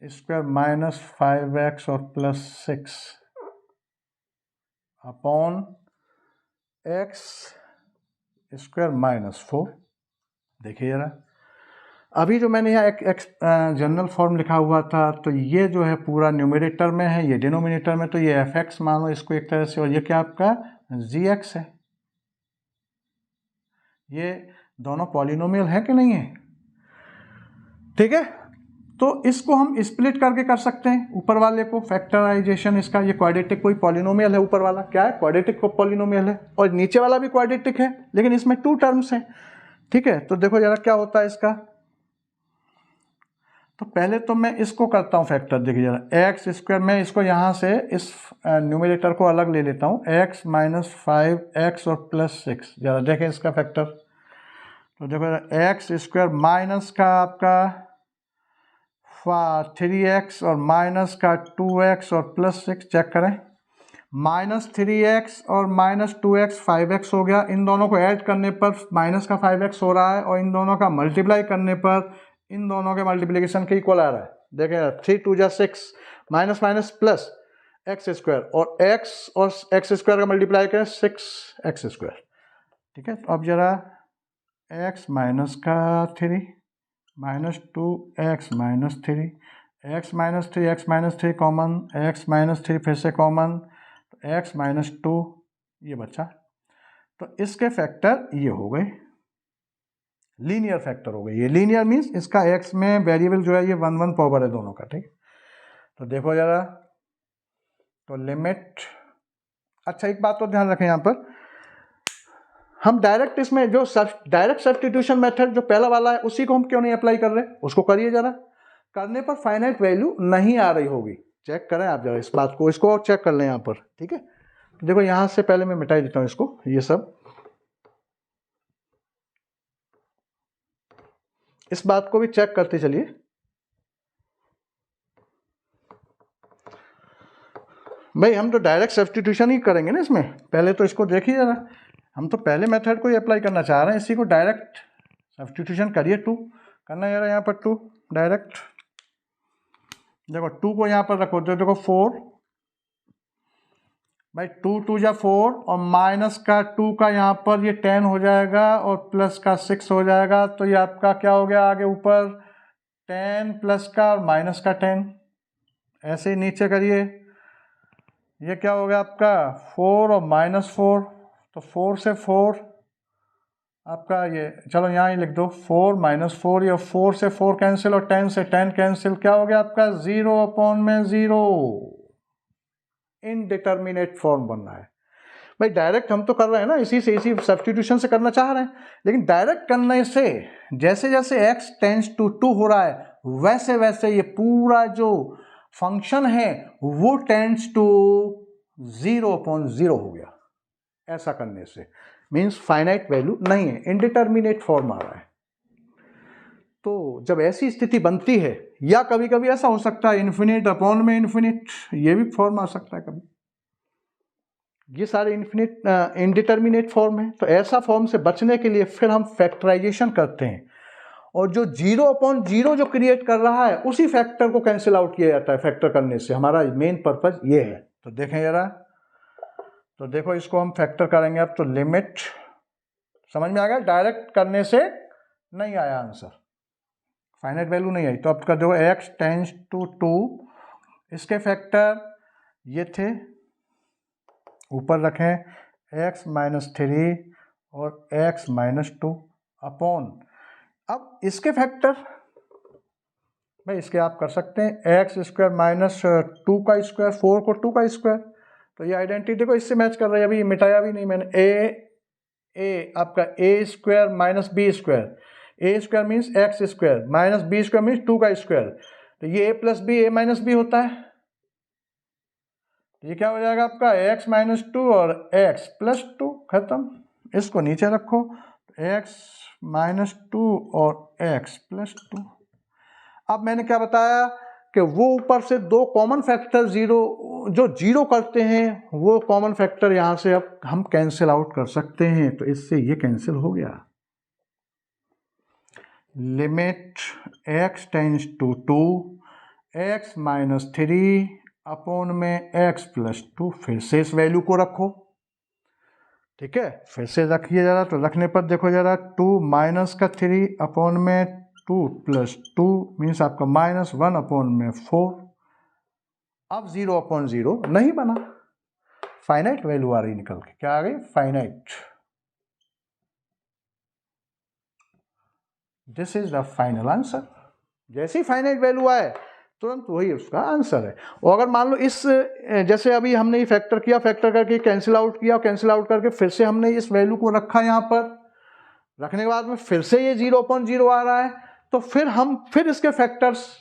स्क्वायर माइनस 5x और plus 6 upon x square minus 4। देखिए जरा, अभी जो मैंने यहाँ एक जनरल फॉर्म लिखा हुआ था, तो ये जो है पूरा न्यूमरेटर में है, ये डिनोमिनेटर में, तो ये एफ एक्स मानो इसको एक तरह से, और ये क्या आपका जी एक्स है। ये दोनों पॉलिनोमियल है कि नहीं है? ठीक है, तो इसको हम स्प्लिट करके कर सकते हैं ऊपर वाले को, फैक्टराइजेशन इसका। ये क्वाड्रेटिक कोई पॉलिनोमियल है, ऊपर वाला क्या है? क्वाड्रेटिक को पॉलिनोमियल है, और नीचे वाला भी क्वाड्रेटिक है, लेकिन इसमें 2 टर्म्स हैं। ठीक है, तो देखो जरा क्या होता है इसका। तो पहले तो मैं इसको करता हूँ फैक्टर, देखिए जरा, एक्स स्क्वायर, मैं इसको यहाँ से इस न्यूमरेटर को अलग ले लेता हूँ, एक्स माइनस 5x और प्लस 6, जरा देखें इसका फैक्टर। तो देखो जरा, एक्स स्क्वायर माइनस का आपका 3x और माइनस का 2x और प्लस 6, चेक करें, माइनस 3x और माइनस 2x 5x हो गया। इन दोनों को ऐड करने पर माइनस का 5x हो रहा है, और इन दोनों का मल्टीप्लाई करने पर इन दोनों के मल्टीप्लिकेशन के इक्वल आ रहा है। देखें, 3 2 जा 6, minus minus plus x square, और एक्स स्क्वायर का मल्टीप्लाई करें 6x स्क्वायर। ठीक है, तो अब जरा x माइनस का 3 minus 2x minus 3, x minus 3 x minus 3 common, x minus 3 फिर से कॉमन, x माइनस 2 ये बचा। तो इसके फैक्टर ये हो गए, लीनियर फैक्टर हो गए। ये लीनियर मीन्स इसका x में वेरिएबल जो है ये 1 1 पावर है दोनों का। ठीक, तो देखो जरा, तो लिमिट, अच्छा एक बात तो ध्यान रखें यहाँ पर, हम डायरेक्ट इसमें जो डायरेक्ट सब्स्टिट्यूशन मेथड जो पहला वाला है उसी को हम क्यों नहीं अप्लाई कर रहे? उसको करिए जरा, करने पर फाइनाइट वैल्यू नहीं आ रही होगी, चेक करें आप जरा इस बात को, इसको और चेक कर लें यहाँ पर। ठीक है, तो देखो यहाँ से पहले मैं मिटा देता हूँ इसको, ये सब, इस बात को भी चेक करते चलिए। भाई हम तो डायरेक्ट सब्स्टिट्यूशन ही करेंगे ना इसमें, पहले तो इसको देखिए जरा, हम तो पहले मेथड को ही अप्लाई करना चाह रहे हैं, इसी को डायरेक्ट सब्स्टिट्यूशन करिए। 2 करना है यहाँ पर, 2 डायरेक्ट, देखो 2 को यहाँ पर रखो, तो देखो 4, भाई 2 2 जा 4, और माइनस का 2 का यहाँ पर ये 10 हो जाएगा, और प्लस का 6 हो जाएगा, तो ये आपका क्या हो गया आगे ऊपर, 10 प्लस का और माइनस का 10, ऐसे ही नीचे करिए, ये क्या हो गया आपका 4 और माइनस 4, तो 4 से 4 आपका ये, चलो यहाँ ही लिख दो, 4 माइनस 4, ये 4 से 4 कैंसिल और 10 से 10 कैंसिल, क्या हो गया आपका 0 अपॉन में 0, इनडिटर्मिनेट फॉर्म बनना है। भाई डायरेक्ट हम तो कर रहे हैं ना, इसी सब्स्टिट्यूशन से करना चाह रहे हैं, लेकिन डायरेक्ट करने से जैसे जैसे x टेंड्स टू 2 हो रहा है, वैसे वैसे ये पूरा जो फंक्शन है वो टेंड्स टू 0 अपॉन 0 हो गया। ऐसा करने से मीन्स फाइनाइट वैल्यू नहीं है, इनडिटर्मिनेट फॉर्म आ रहा है। तो जब ऐसी स्थिति बनती है, या कभी कभी ऐसा हो सकता है इन्फिनिट अपॉन में इन्फिनिट, ये भी फॉर्म आ सकता है कभी, ये सारे इनडिटर्मिनेट फॉर्म है। तो ऐसा फॉर्म से बचने के लिए फिर हम फैक्टराइजेशन करते हैं, और जो 0 अपॉन 0 जो क्रिएट कर रहा है उसी फैक्टर को कैंसिल आउट किया जाता है फैक्टर करने से, हमारा मेन पर्पज ये है। तो देखें जरा, तो देखो इसको हम फैक्टर करेंगे अब, तो लिमिट, समझ में आ गया, डायरेक्ट करने से नहीं आया आंसर, फाइनाइट वैल्यू नहीं आई। तो अब कर दो x टेंड्स टू 2, इसके फैक्टर ये थे, ऊपर रखें x माइनस 3 और x माइनस 2 अपॉन, अब इसके फैक्टर भाई इसके आप कर सकते हैं x स्क्वायर माइनस 2 का स्क्वायर, 4 को 2 का स्क्वायर, तो ये आइडेंटिटी देखो इससे मैच कर रही है, अभी मिटाया भी नहीं मैंने। ए आपका a square minus B square, a square means x square minus B square means 2 का स्क्वायर, तो ये a plus B a minus B होता है, ये क्या हो जाएगा आपका x माइनस 2 और x प्लस 2, खत्म। इसको नीचे रखो, x माइनस 2 और x प्लस 2। अब मैंने क्या बताया कि वो ऊपर से 2 कॉमन फैक्टर जो जीरो करते हैं, वो कॉमन फैक्टर यहां से अब हम कैंसिल आउट कर सकते हैं, तो इससे ये कैंसिल हो गया। Limit x tends to 2, x minus 3 upon में x प्लस 2, फिर से इस वैल्यू को रखो, ठीक है, फिर से रखिए जरा, तो रखने पर देखो जरा 2 माइनस का 3 अपॉन में 2 मीन्स आपका -1/4। अब 0/0 नहीं बना, फाइनाइट वैल्यू आ रही निकल के, क्या आ गई? Finite. This is the final answer. जैसे ही फाइनाइट वैल्यू आए तुरंत वही उसका आंसर है। और अगर मान लो इस, जैसे अभी हमने ये फैक्टर किया, फैक्टर करके कैंसिल आउट किया, कैंसिल आउट करके फिर से हमने इस वैल्यू को रखा यहाँ पर, रखने के बाद में फिर से ये 0/0 आ रहा है, तो फिर इसके फैक्टर्स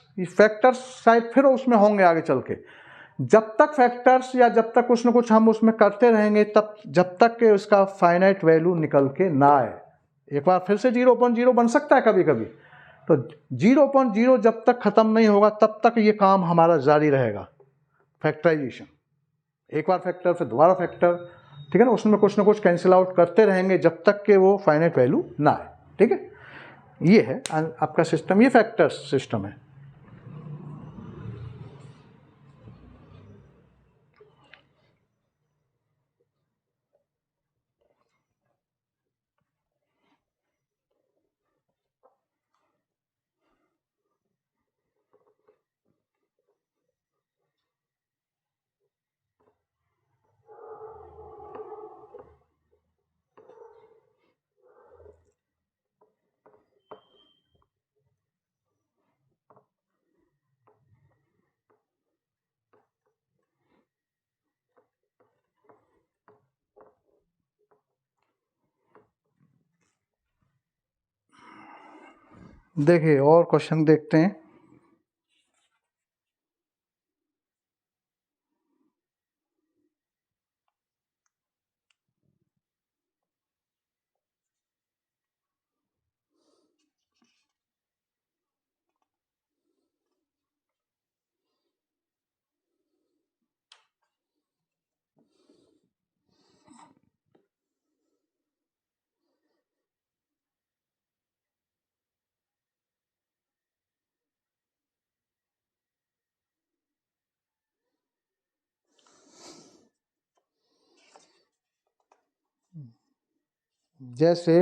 शायद फिर उसमें होंगे आगे चल के। जब तक फैक्टर्स या जब तक कुछ न कुछ हम उसमें करते रहेंगे, तब जब तक कि उसका फाइनाइट वैल्यू निकल के ना आए। एक बार फिर से 0/0 बन सकता है कभी कभी, तो 0/0 जब तक खत्म नहीं होगा तब तक ये काम हमारा जारी रहेगा, फैक्टराइजेशन। एक बार फैक्टर फिर दोबारा फैक्टर, ठीक है ना, उसमें कुछ ना कुछ कैंसिल आउट करते रहेंगे जब तक कि वो फाइनाइट वैल्यू ना आए। ठीक है, ये है आपका सिस्टम, ये फैक्टर सिस्टम है। देखिए और क्वेश्चन देखते हैं। जैसे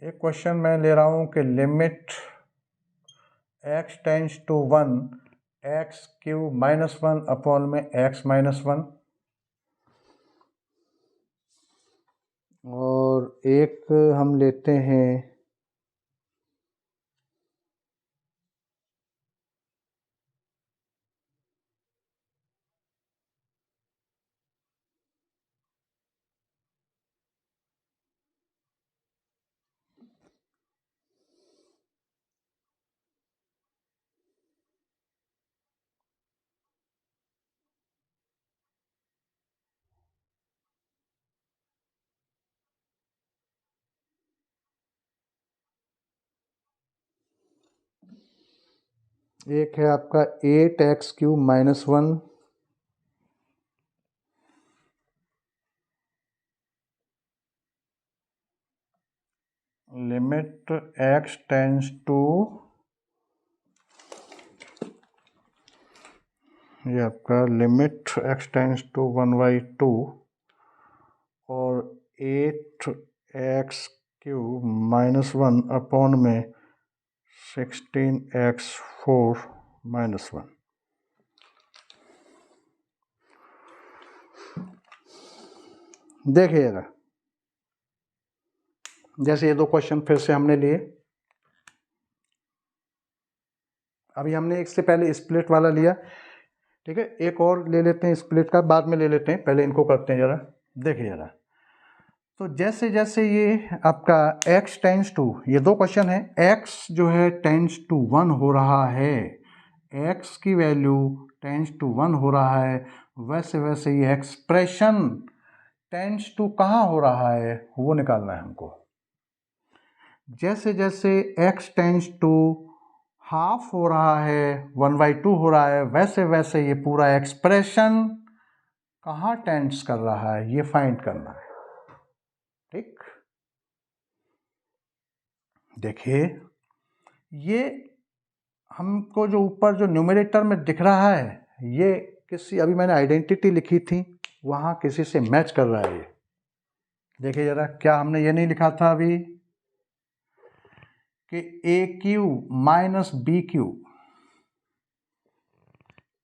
एक क्वेश्चन मैं ले रहा हूं कि limit x tends to 1 x³ -1 upon में x-1, और एक हम लेते हैं एक है आपका 8x³ -1 limit x tends to, ये आपका लिमिट x टेंड्स टू 1/2 और 8x³ -1 अपॉन में 16x4 -1। देखिएगा, जैसे ये दो क्वेश्चन फिर से हमने लिए, अभी हमने एक से पहले स्प्लिट वाला लिया, ठीक है, एक और ले लेते हैं स्प्लिट का, बाद में ले लेते हैं, पहले इनको करते हैं जरा। देखिए जरा, तो जैसे जैसे ये आपका x टेंड्स टू, ये दो क्वेश्चन है, x जो है टेंड्स टू 1 हो रहा है, x की वैल्यू टेंड्स टू 1 हो रहा है, वैसे वैसे ये एक्सप्रेशन टेंड्स टू कहाँ हो रहा है वो निकालना है हमको। जैसे जैसे x टेंड्स टू हाफ हो रहा है, 1/2 हो रहा है, वैसे वैसे ये पूरा एक्सप्रेशन कहाँ टेंड्स कर रहा है ये फाइंड करना है। ठीक, देखिए ये हमको जो ऊपर जो न्यूमरेटर में दिख रहा है, ये किसी, अभी मैंने आइडेंटिटी लिखी थी वहाँ किसी से मैच कर रहा है ये, देखिए जरा, क्या हमने ये नहीं लिखा था अभी कि A cube minus B cube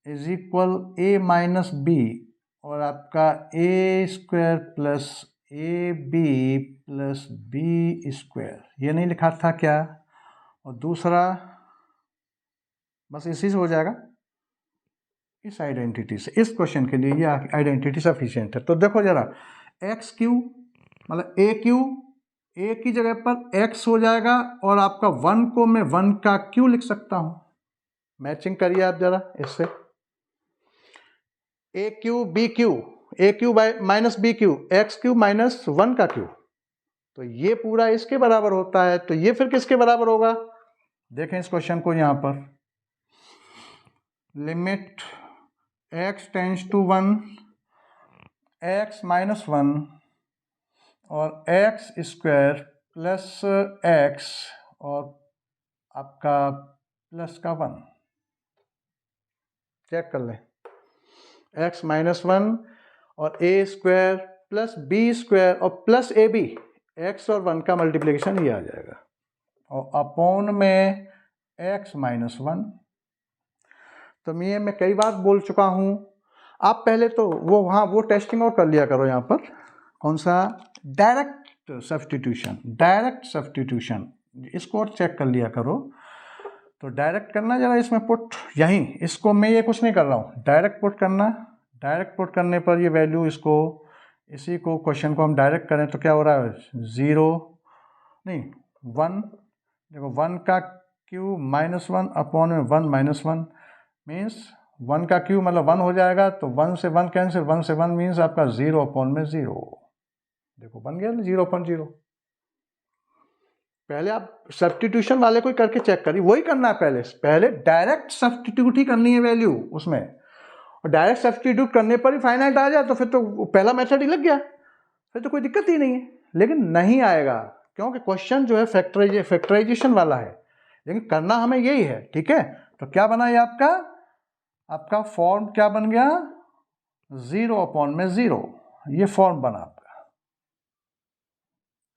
is equal A minus B और आपका A square plus A B plus B square, ये नहीं लिखा था क्या? और दूसरा बस इसी से हो जाएगा, इस आइडेंटिटी से, इस क्वेश्चन के लिए ये आइडेंटिटी सफिशिएंट है। तो देखो जरा, एक्स क्यू मतलब ए क्यू, ए की जगह पर एक्स हो जाएगा और आपका 1 को मैं 1 का क्यू लिख सकता हूं। मैचिंग करिए आप जरा इससे, A cube B cube, A cube by minus B cube, X cube minus 1 का क्यू, तो ये पूरा इसके बराबर होता है। तो ये फिर किसके बराबर होगा? देखें इस क्वेश्चन को, यहां पर limit x tends to 1 x minus 1 और एक्स स्क्वायर प्लस एक्स और आपका प्लस का 1, चेक कर लें, x माइनस 1 और A square plus B square और प्लस ए बी, एक्स और 1 का मल्टीप्लिकेशन ये आ जाएगा और अपॉन में x माइनस 1। तो मैं कई बार बोल चुका हूँ, आप पहले तो वो वहाँ वो टेस्टिंग और कर लिया करो, यहाँ पर कौन सा डायरेक्ट सब्स्टिट्यूशन, डायरेक्ट सब्स्टिट्यूशन, इसको और चेक कर लिया करो। तो डायरेक्ट करना जरा इसमें पुट, यहीं इसको मैं ये कुछ नहीं कर रहा हूँ, डायरेक्ट पुट करना। डायरेक्ट पुट करने पर ये वैल्यू इसको, इसी को क्वेश्चन को हम डायरेक्ट करें तो क्या हो रहा है, 0 नहीं 1, देखो 1 का क्यू माइनस 1 अपॉन में 1 माइनस 1 मीन्स 1 का क्यू मतलब 1 हो जाएगा, तो 1 से 1 कैंसिल, 1 से 1 मीन्स आपका 0 अपॉन में 0, देखो बन गया 0/0। पहले आप सब्स्टिट्यूशन वाले को करके चेक करिए, वही करना है पहले डायरेक्ट सब्स्टिट्यूट ही करनी है वैल्यू उसमें, और डायरेक्ट सब्स्टिट्यूट करने पर ही फाइनाइट आ जाए तो फिर तो पहला मेथड ही लग गया, फिर तो कोई दिक्कत ही नहीं है। लेकिन नहीं आएगा क्योंकि क्वेश्चन जो है फैक्टराइजेशन वाला है, लेकिन करना हमें यही है, ठीक है। तो क्या बना ये आपका फॉर्म क्या बन गया, 0/0, ये फॉर्म बना आपका।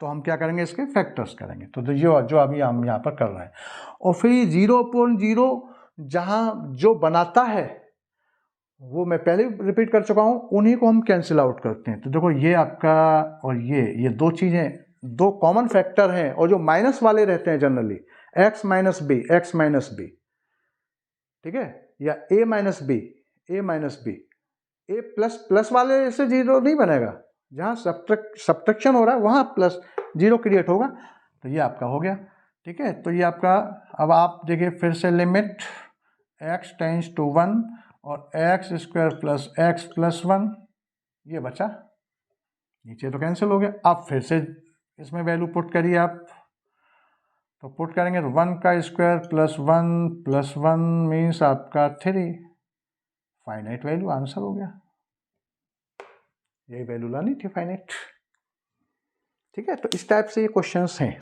तो हम क्या करेंगे, इसके फैक्टर्स करेंगे। तो जो अभी हम यहाँ पर कर रहे हैं, और फिर 0/0 जहाँ जो बनाता है वो मैं पहले रिपीट कर चुका हूँ, उन्हीं को हम कैंसिल आउट करते हैं। तो देखो ये आपका और ये दो चीज़ें, दो कॉमन फैक्टर हैं, और जो माइनस वाले रहते हैं जनरली, x माइनस बी, ठीक है, या a minus B, a plus वाले से 0 नहीं बनेगा, जहाँ सब्ट्रैक्शन हो रहा है वहाँ प्लस 0 क्रिएट होगा। तो ये आपका हो गया, ठीक है। तो ये आपका, अब आप देखिए फिर से, लिमिट x टेंस टू 1 और x square plus x plus 1, ये बचा, नीचे तो कैंसिल हो गया। अब फिर से इसमें वैल्यू पुट करिए आप, तो पुट करेंगे तो 1 का स्क्वायर प्लस 1 मीन्स आपका 3, फाइनाइट वैल्यू, आंसर हो गया। यही वैल्यू लानी थी, फाइनाइट, ठीक है। तो इस टाइप से ये क्वेश्चंस हैं,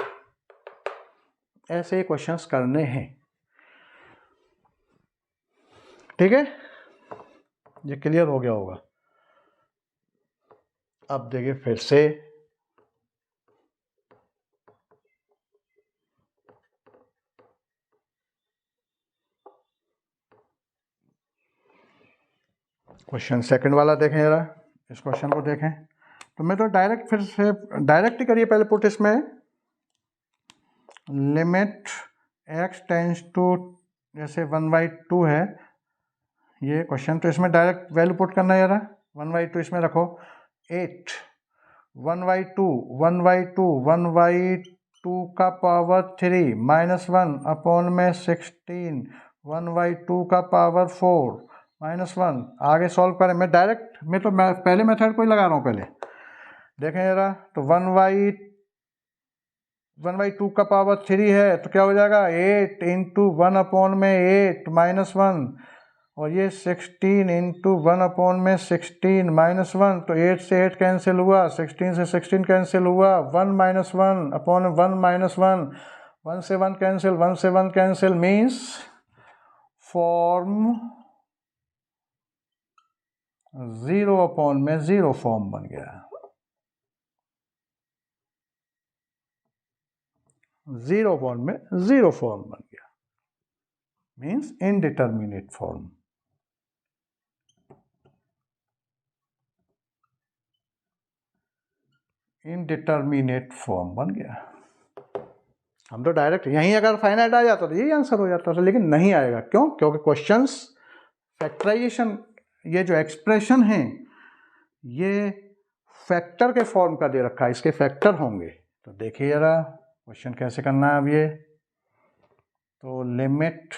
ऐसे ही क्वेश्चंस करने हैं, ठीक है। ये क्लियर हो गया होगा। अब देखिए फिर से, क्वेश्चन सेकंड वाला देखें जरा, इस क्वेश्चन को देखें। तो मैं तो डायरेक्ट फिर से डायरेक्ट ही करिए पहले पुट इसमें, लिमिट x टेंस टू, जैसे 1/2 है ये क्वेश्चन, तो इसमें डायरेक्ट वैल्यू पुट करना है जरा। 1/2 इसमें रखो, 8, 1/2 का पावर 3 माइनस 1 अपॉन में 16, 1/2 का पावर 4 माइनस 1, आगे सॉल्व करें। मैं तो पहले मेथड को ही लगा रहा हूँ, पहले देखें जरा। तो 1/2 का पावर 3 है तो क्या हो जाएगा, 8 इंटू 1 अपॉन में 8 माइनस 1, और ये 16 इंटू 1 अपॉन में 16 माइनस 1, तो 8 से 8 कैंसिल हुआ, 16 से 16 कैंसिल हुआ, 1 माइनस 1 अपॉन 1 माइनस 1, 1 से 1 कैंसिल, 1 से 1 कैंसिल मीन्स फॉर्म 0/0 फॉर्म बन गया। 0 फॉर्म में 0 फॉर्म बन गया, means indeterminate form. Indeterminate form बन गया। हम तो डायरेक्ट यहीं अगर फाइनाइट आ जाता तो यही आंसर हो जाता था, लेकिन नहीं आएगा। क्यों? क्योंकि क्वेश्चंस फैक्टराइजेशन, ये जो एक्सप्रेशन है ये फैक्टर के फॉर्म का दे रखा है, इसके फैक्टर होंगे। तो देखिए जरा क्वेश्चन कैसे करना है अब ये। तो limit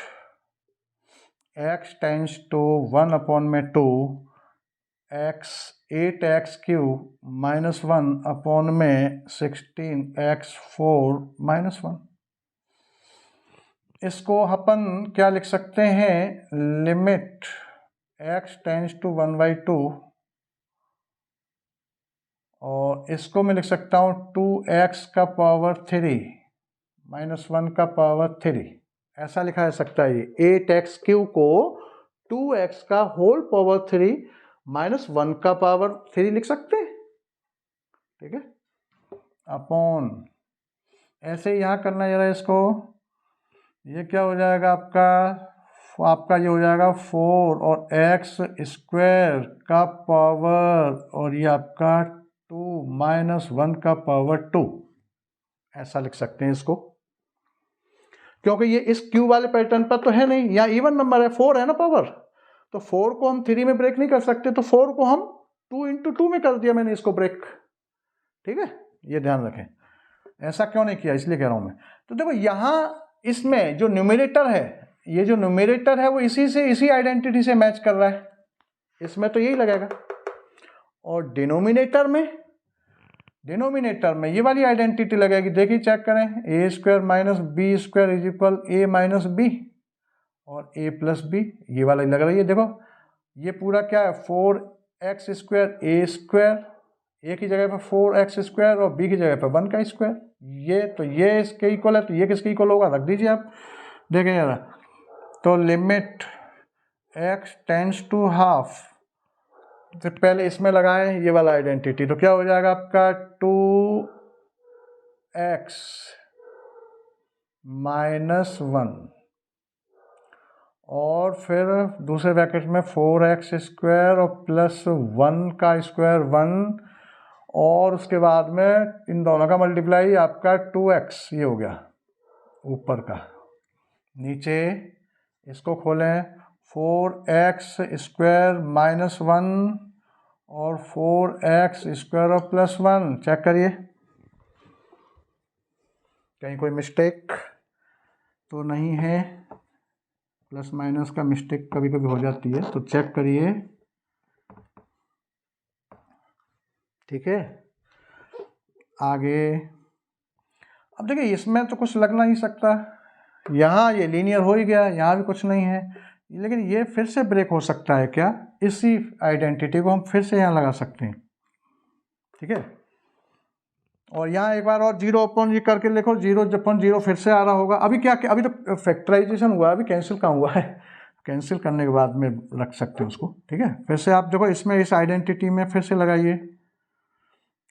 x tends to 1/2 x 8x³ -1 16x4 -1। इसको अपन क्या लिख सकते हैं, लिमिट x टेंस टू 1/2 और इसको मैं लिख सकता हूँ 2x का पावर 3 -1 का पावर 3, ऐसा लिखा जा सकता है। ये 8x³ को 2x का होल पावर 3 -1 का पावर 3 लिख सकते हैं, ठीक है, अपॉन ऐसे ही यहाँ करना जरा इसको। ये क्या हो जाएगा आपका ये हो जाएगा 4 और x² का पावर और ये आपका 2 -1 का पावर 2, ऐसा लिख सकते हैं इसको। क्योंकि ये इस क्यू वाले पैटर्न पर तो है नहीं, यहाँ इवन नंबर है, 4 है ना पावर, तो 4 को हम 3 में ब्रेक नहीं कर सकते, तो 4 को हम 2 × 2 में कर दिया मैंने इसको ब्रेक, ठीक है, ये ध्यान रखें। ऐसा क्यों नहीं किया, इसलिए कह रहा हूं मैं। तो देखो यहाँ इसमें जो न्यूमरेटर है, ये जो न्यूमरेटर है वो इसी आइडेंटिटी से मैच कर रहा है, इसमें तो यही लगेगा। और डिनोमिनेटर में ये वाली आइडेंटिटी लगेगी। देखिए चेक करें, a² - b² = a - b और a + b, ये वाला लग रही है। देखो ये पूरा क्या है, 4x² a², a की जगह पर 4x² और b की जगह पर 1 का स्क्वायर। ये इसके इक्वल है, तो ये किसके इक्वल होगा, रख दीजिए आप। देखें जरा, तो limit x tends to half, तो पहले इसमें लगाएं ये वाला आइडेंटिटी, तो क्या हो जाएगा आपका 2x -1 और फिर दूसरे ब्रैकेट में 4x² और +1 का स्क्वायर 1 और उसके बाद में इन दोनों का मल्टीप्लाई आपका 2x, ये हो गया ऊपर का। नीचे इसको खोलें, 4x² -1 और 4x² और +1, चेक करिए कहीं कोई मिस्टेक तो नहीं है। प्लस माइनस का मिस्टेक कभी कभी हो जाती है, तो चेक करिए, ठीक है। आगे अब देखिए इसमें तो कुछ लग नहीं सकता, यहाँ ये लीनियर हो ही गया, यहाँ भी कुछ नहीं है, लेकिन ये फिर से ब्रेक हो सकता है क्या, इसी आइडेंटिटी को हम फिर से यहाँ लगा सकते हैं, ठीक है। और यहाँ एक बार और 0 ये करके देखो, 0 फिर से आ रहा होगा। अभी क्या अभी तो फैक्टराइजेशन हुआ, अभी कैंसिल कहाँ हुआ है, कैंसिल करने के बाद में रख सकते हैं उसको, ठीक है। फिर से आप देखो इसमें इस आइडेंटिटी में फिर से लगाइए,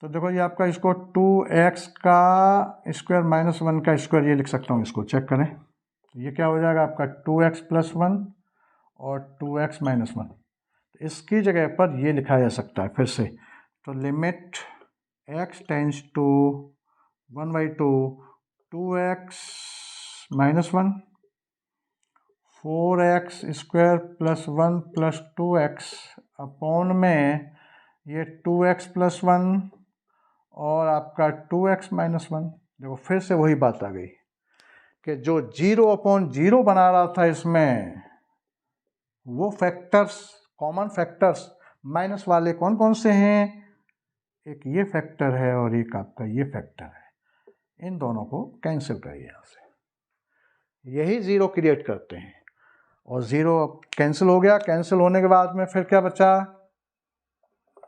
तो देखो ये आपका इसको 2x का स्क्वायर -1 का स्क्वायर, ये लिख सकता हूँ इसको, चेक करें। ये क्या हो जाएगा आपका 2x + 1 और 2x - 1, इसकी जगह पर ये लिखा जा सकता है फिर से। तो limit x tends to 1/2 2x - 1 4x² + 1 + 2x upon में ये 2x + 1 और आपका 2x - 1। देखो फिर से वही बात आ गई कि जो 0/0 बना रहा था इसमें, वो फैक्टर्स, कॉमन फैक्टर्स माइनस वाले कौन कौन से हैं, एक ये फैक्टर है और एक आपका ये फैक्टर है। इन दोनों को कैंसिल करिए यहाँ से, यही 0 क्रिएट करते हैं। और 0 कैंसिल हो गया। कैंसिल होने के बाद में फिर क्या बचा,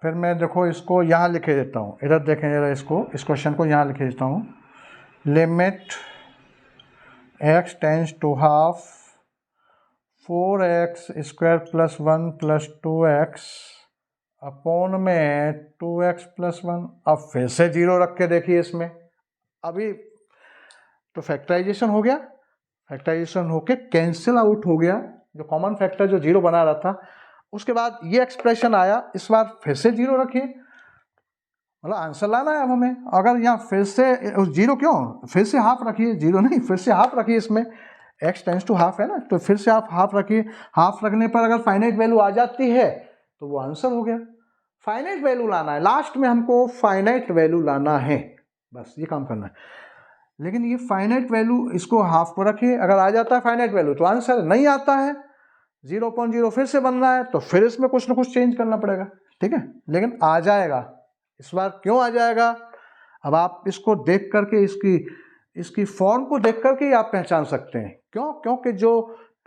फिर मैं देखो इसको यहाँ लिखे देता हूँ, इधर देखें जरा, इस क्वेश्चन को यहाँ लिखे देता हूँ। Limit x tends to half 4x² + 1 + 2x upon में 2x + 1। अब फिर से 0 रख के देखिए इसमें, अभी तो फैक्टराइजेशन हो गया, फैक्टराइजेशन होके कैंसिल आउट हो गया जो कॉमन फैक्टर जो 0 बना रहा था। उसके बाद ये एक्सप्रेशन आया, इस बार फिर से 0 रखिए, मतलब आंसर लाना है अब हमें। अगर यहाँ फिर से 0 क्यों, फिर से हाफ रखिए, 0 नहीं, फिर से हाफ रखिए, इसमें x टेंस टू हाफ है ना, तो फिर से आप हाफ रखिए। हाफ रखने पर अगर फाइनाइट वैल्यू आ जाती है तो वो आंसर हो गया। फाइनाइट वैल्यू लाना है, लास्ट में हमको फाइनाइट वैल्यू लाना है, बस ये काम करना है। लेकिन ये फाइनाइट वैल्यू इसको हाफ पर रखिए, अगर आ जाता है फाइनाइट वैल्यू तो आंसर, नहीं आता है 0.0 फिर से बनना है, तो फिर इसमें कुछ ना कुछ चेंज करना पड़ेगा, ठीक है। लेकिन आ जाएगा इस बार। क्यों आ जाएगा, अब आप इसको देख करके, इसकी फॉर्म को देख करके ही आप पहचान सकते हैं। क्यों, क्योंकि जो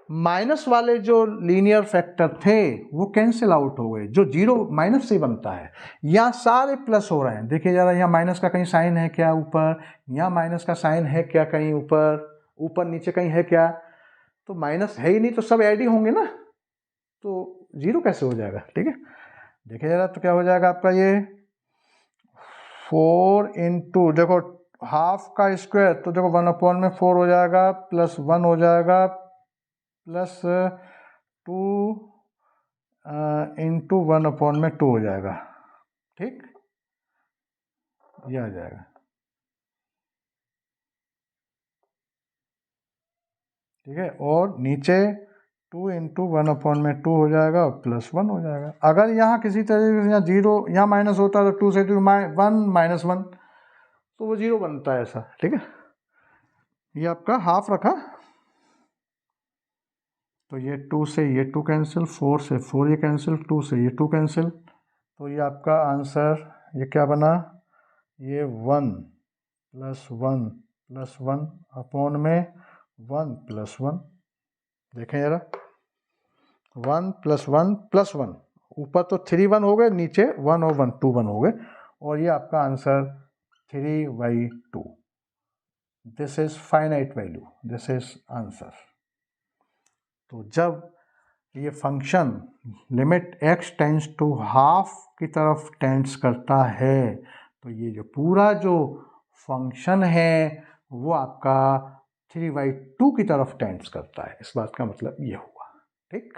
माइनस वाले जो लीनियर फैक्टर थे वो कैंसिल आउट हो गए, जो 0 माइनस से बनता है। यहाँ सारे प्लस हो रहे हैं, देखिए जरा, यहाँ माइनस का कहीं साइन है क्या ऊपर, यहाँ माइनस का साइन है क्या कहीं ऊपर नीचे कहीं है क्या, तो माइनस है ही नहीं, तो सब ऐड ही होंगे ना, तो 0 कैसे हो जाएगा, ठीक है। देखिए जरा, तो क्या हो जाएगा आपका ये 4 इंटू, देखो हाफ का स्क्वायर, तो देखो 1/4 हो जाएगा, प्लस 1 हो जाएगा, प्लस 2 इंटू 1/2 हो जाएगा, ठीक, ये आ जाएगा, ठीक है। और नीचे 2 इंटू 1/2 हो जाएगा और प्लस 1 हो जाएगा। अगर यहाँ किसी तरीके से यहाँ 0, यहाँ माइनस होता है तो 2 से 2 1 माइनस 1, तो वो 0 बनता है ऐसा, ठीक है। ये आपका हाफ रखा, तो ये 2 से ये 2 कैंसिल, 4 से 4 ये कैंसिल, 2 से ये 2 कैंसिल, तो ये आपका आंसर ये क्या बना, ये 1 प्लस 1 प्लस 1 अपॉन में 1 प्लस 1। देखें जरा, 1 प्लस 1 प्लस 1, ऊपर तो 3 1 हो गए, नीचे 1 और 1 2 1 हो गए, और ये आपका answer 3/2। This is finite value, this is answer. तो जब ये function limit x tends to half की तरफ टेंड्स करता है, तो ये जो पूरा जो फंक्शन है वो आपका 3/2 की तरफ टेंड्स करता है। इस बात का मतलब ये हुआ, ठीक।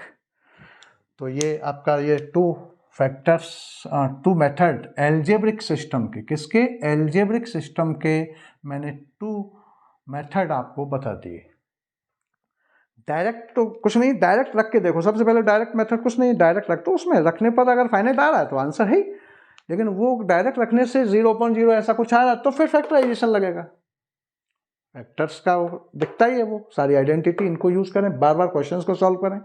तो ये आपका ये 2 फैक्टर्स, 2 मेथड एल्जेब्रिक सिस्टम के, किसके, एल्जेब्रिक सिस्टम के मैंने 2 मेथड आपको बता दिए। डायरेक्ट तो कुछ नहीं, डायरेक्ट रख के देखो, सबसे पहले डायरेक्ट मेथड कुछ नहीं, डायरेक्ट रख दो, उसमें रखने पर अगर फाइनाइट आ रहा है तो आंसर है, लेकिन वो डायरेक्ट रखने से 0.0 ऐसा कुछ आ रहा है तो फिर फैक्टराइजेशन लगेगा। फैक्टर्स का दिखता ही है, वो सारी आइडेंटिटी, इनको यूज करें, बार बार क्वेश्चंस को सॉल्व करें।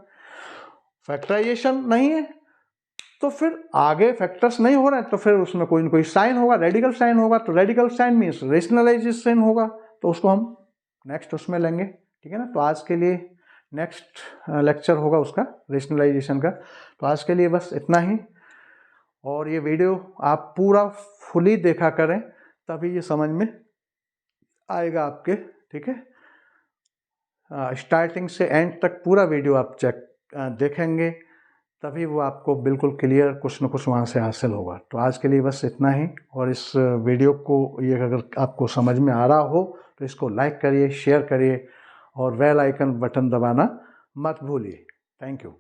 फैक्टराइजेशन नहीं है तो फिर आगे फैक्टर्स नहीं हो रहे हैं तो फिर उसमें कोई ना कोई साइन होगा, रेडिकल साइन होगा, तो रेडिकल साइन मीन्स रेशनलाइजेशन होगा, तो उसको हम नेक्स्ट उसमें लेंगे, ठीक है ना। तो आज के लिए नेक्स्ट लेक्चर होगा उसका, रेशनलाइजेशन का। तो आज के लिए बस इतना ही, और ये वीडियो आप पूरा फुली देखा करें, तभी ये समझ में आएगा आपके, ठीक है। स्टार्टिंग से एंड तक पूरा वीडियो आप देखेंगे, तभी वो आपको बिल्कुल क्लियर कुछ न कुछ वहाँ से हासिल होगा। तो आज के लिए बस इतना ही, और इस वीडियो को ये अगर आपको समझ में आ रहा हो तो इसको लाइक करिए, शेयर करिए, और बेल आइकन बटन दबाना मत भूलिए। Thank you.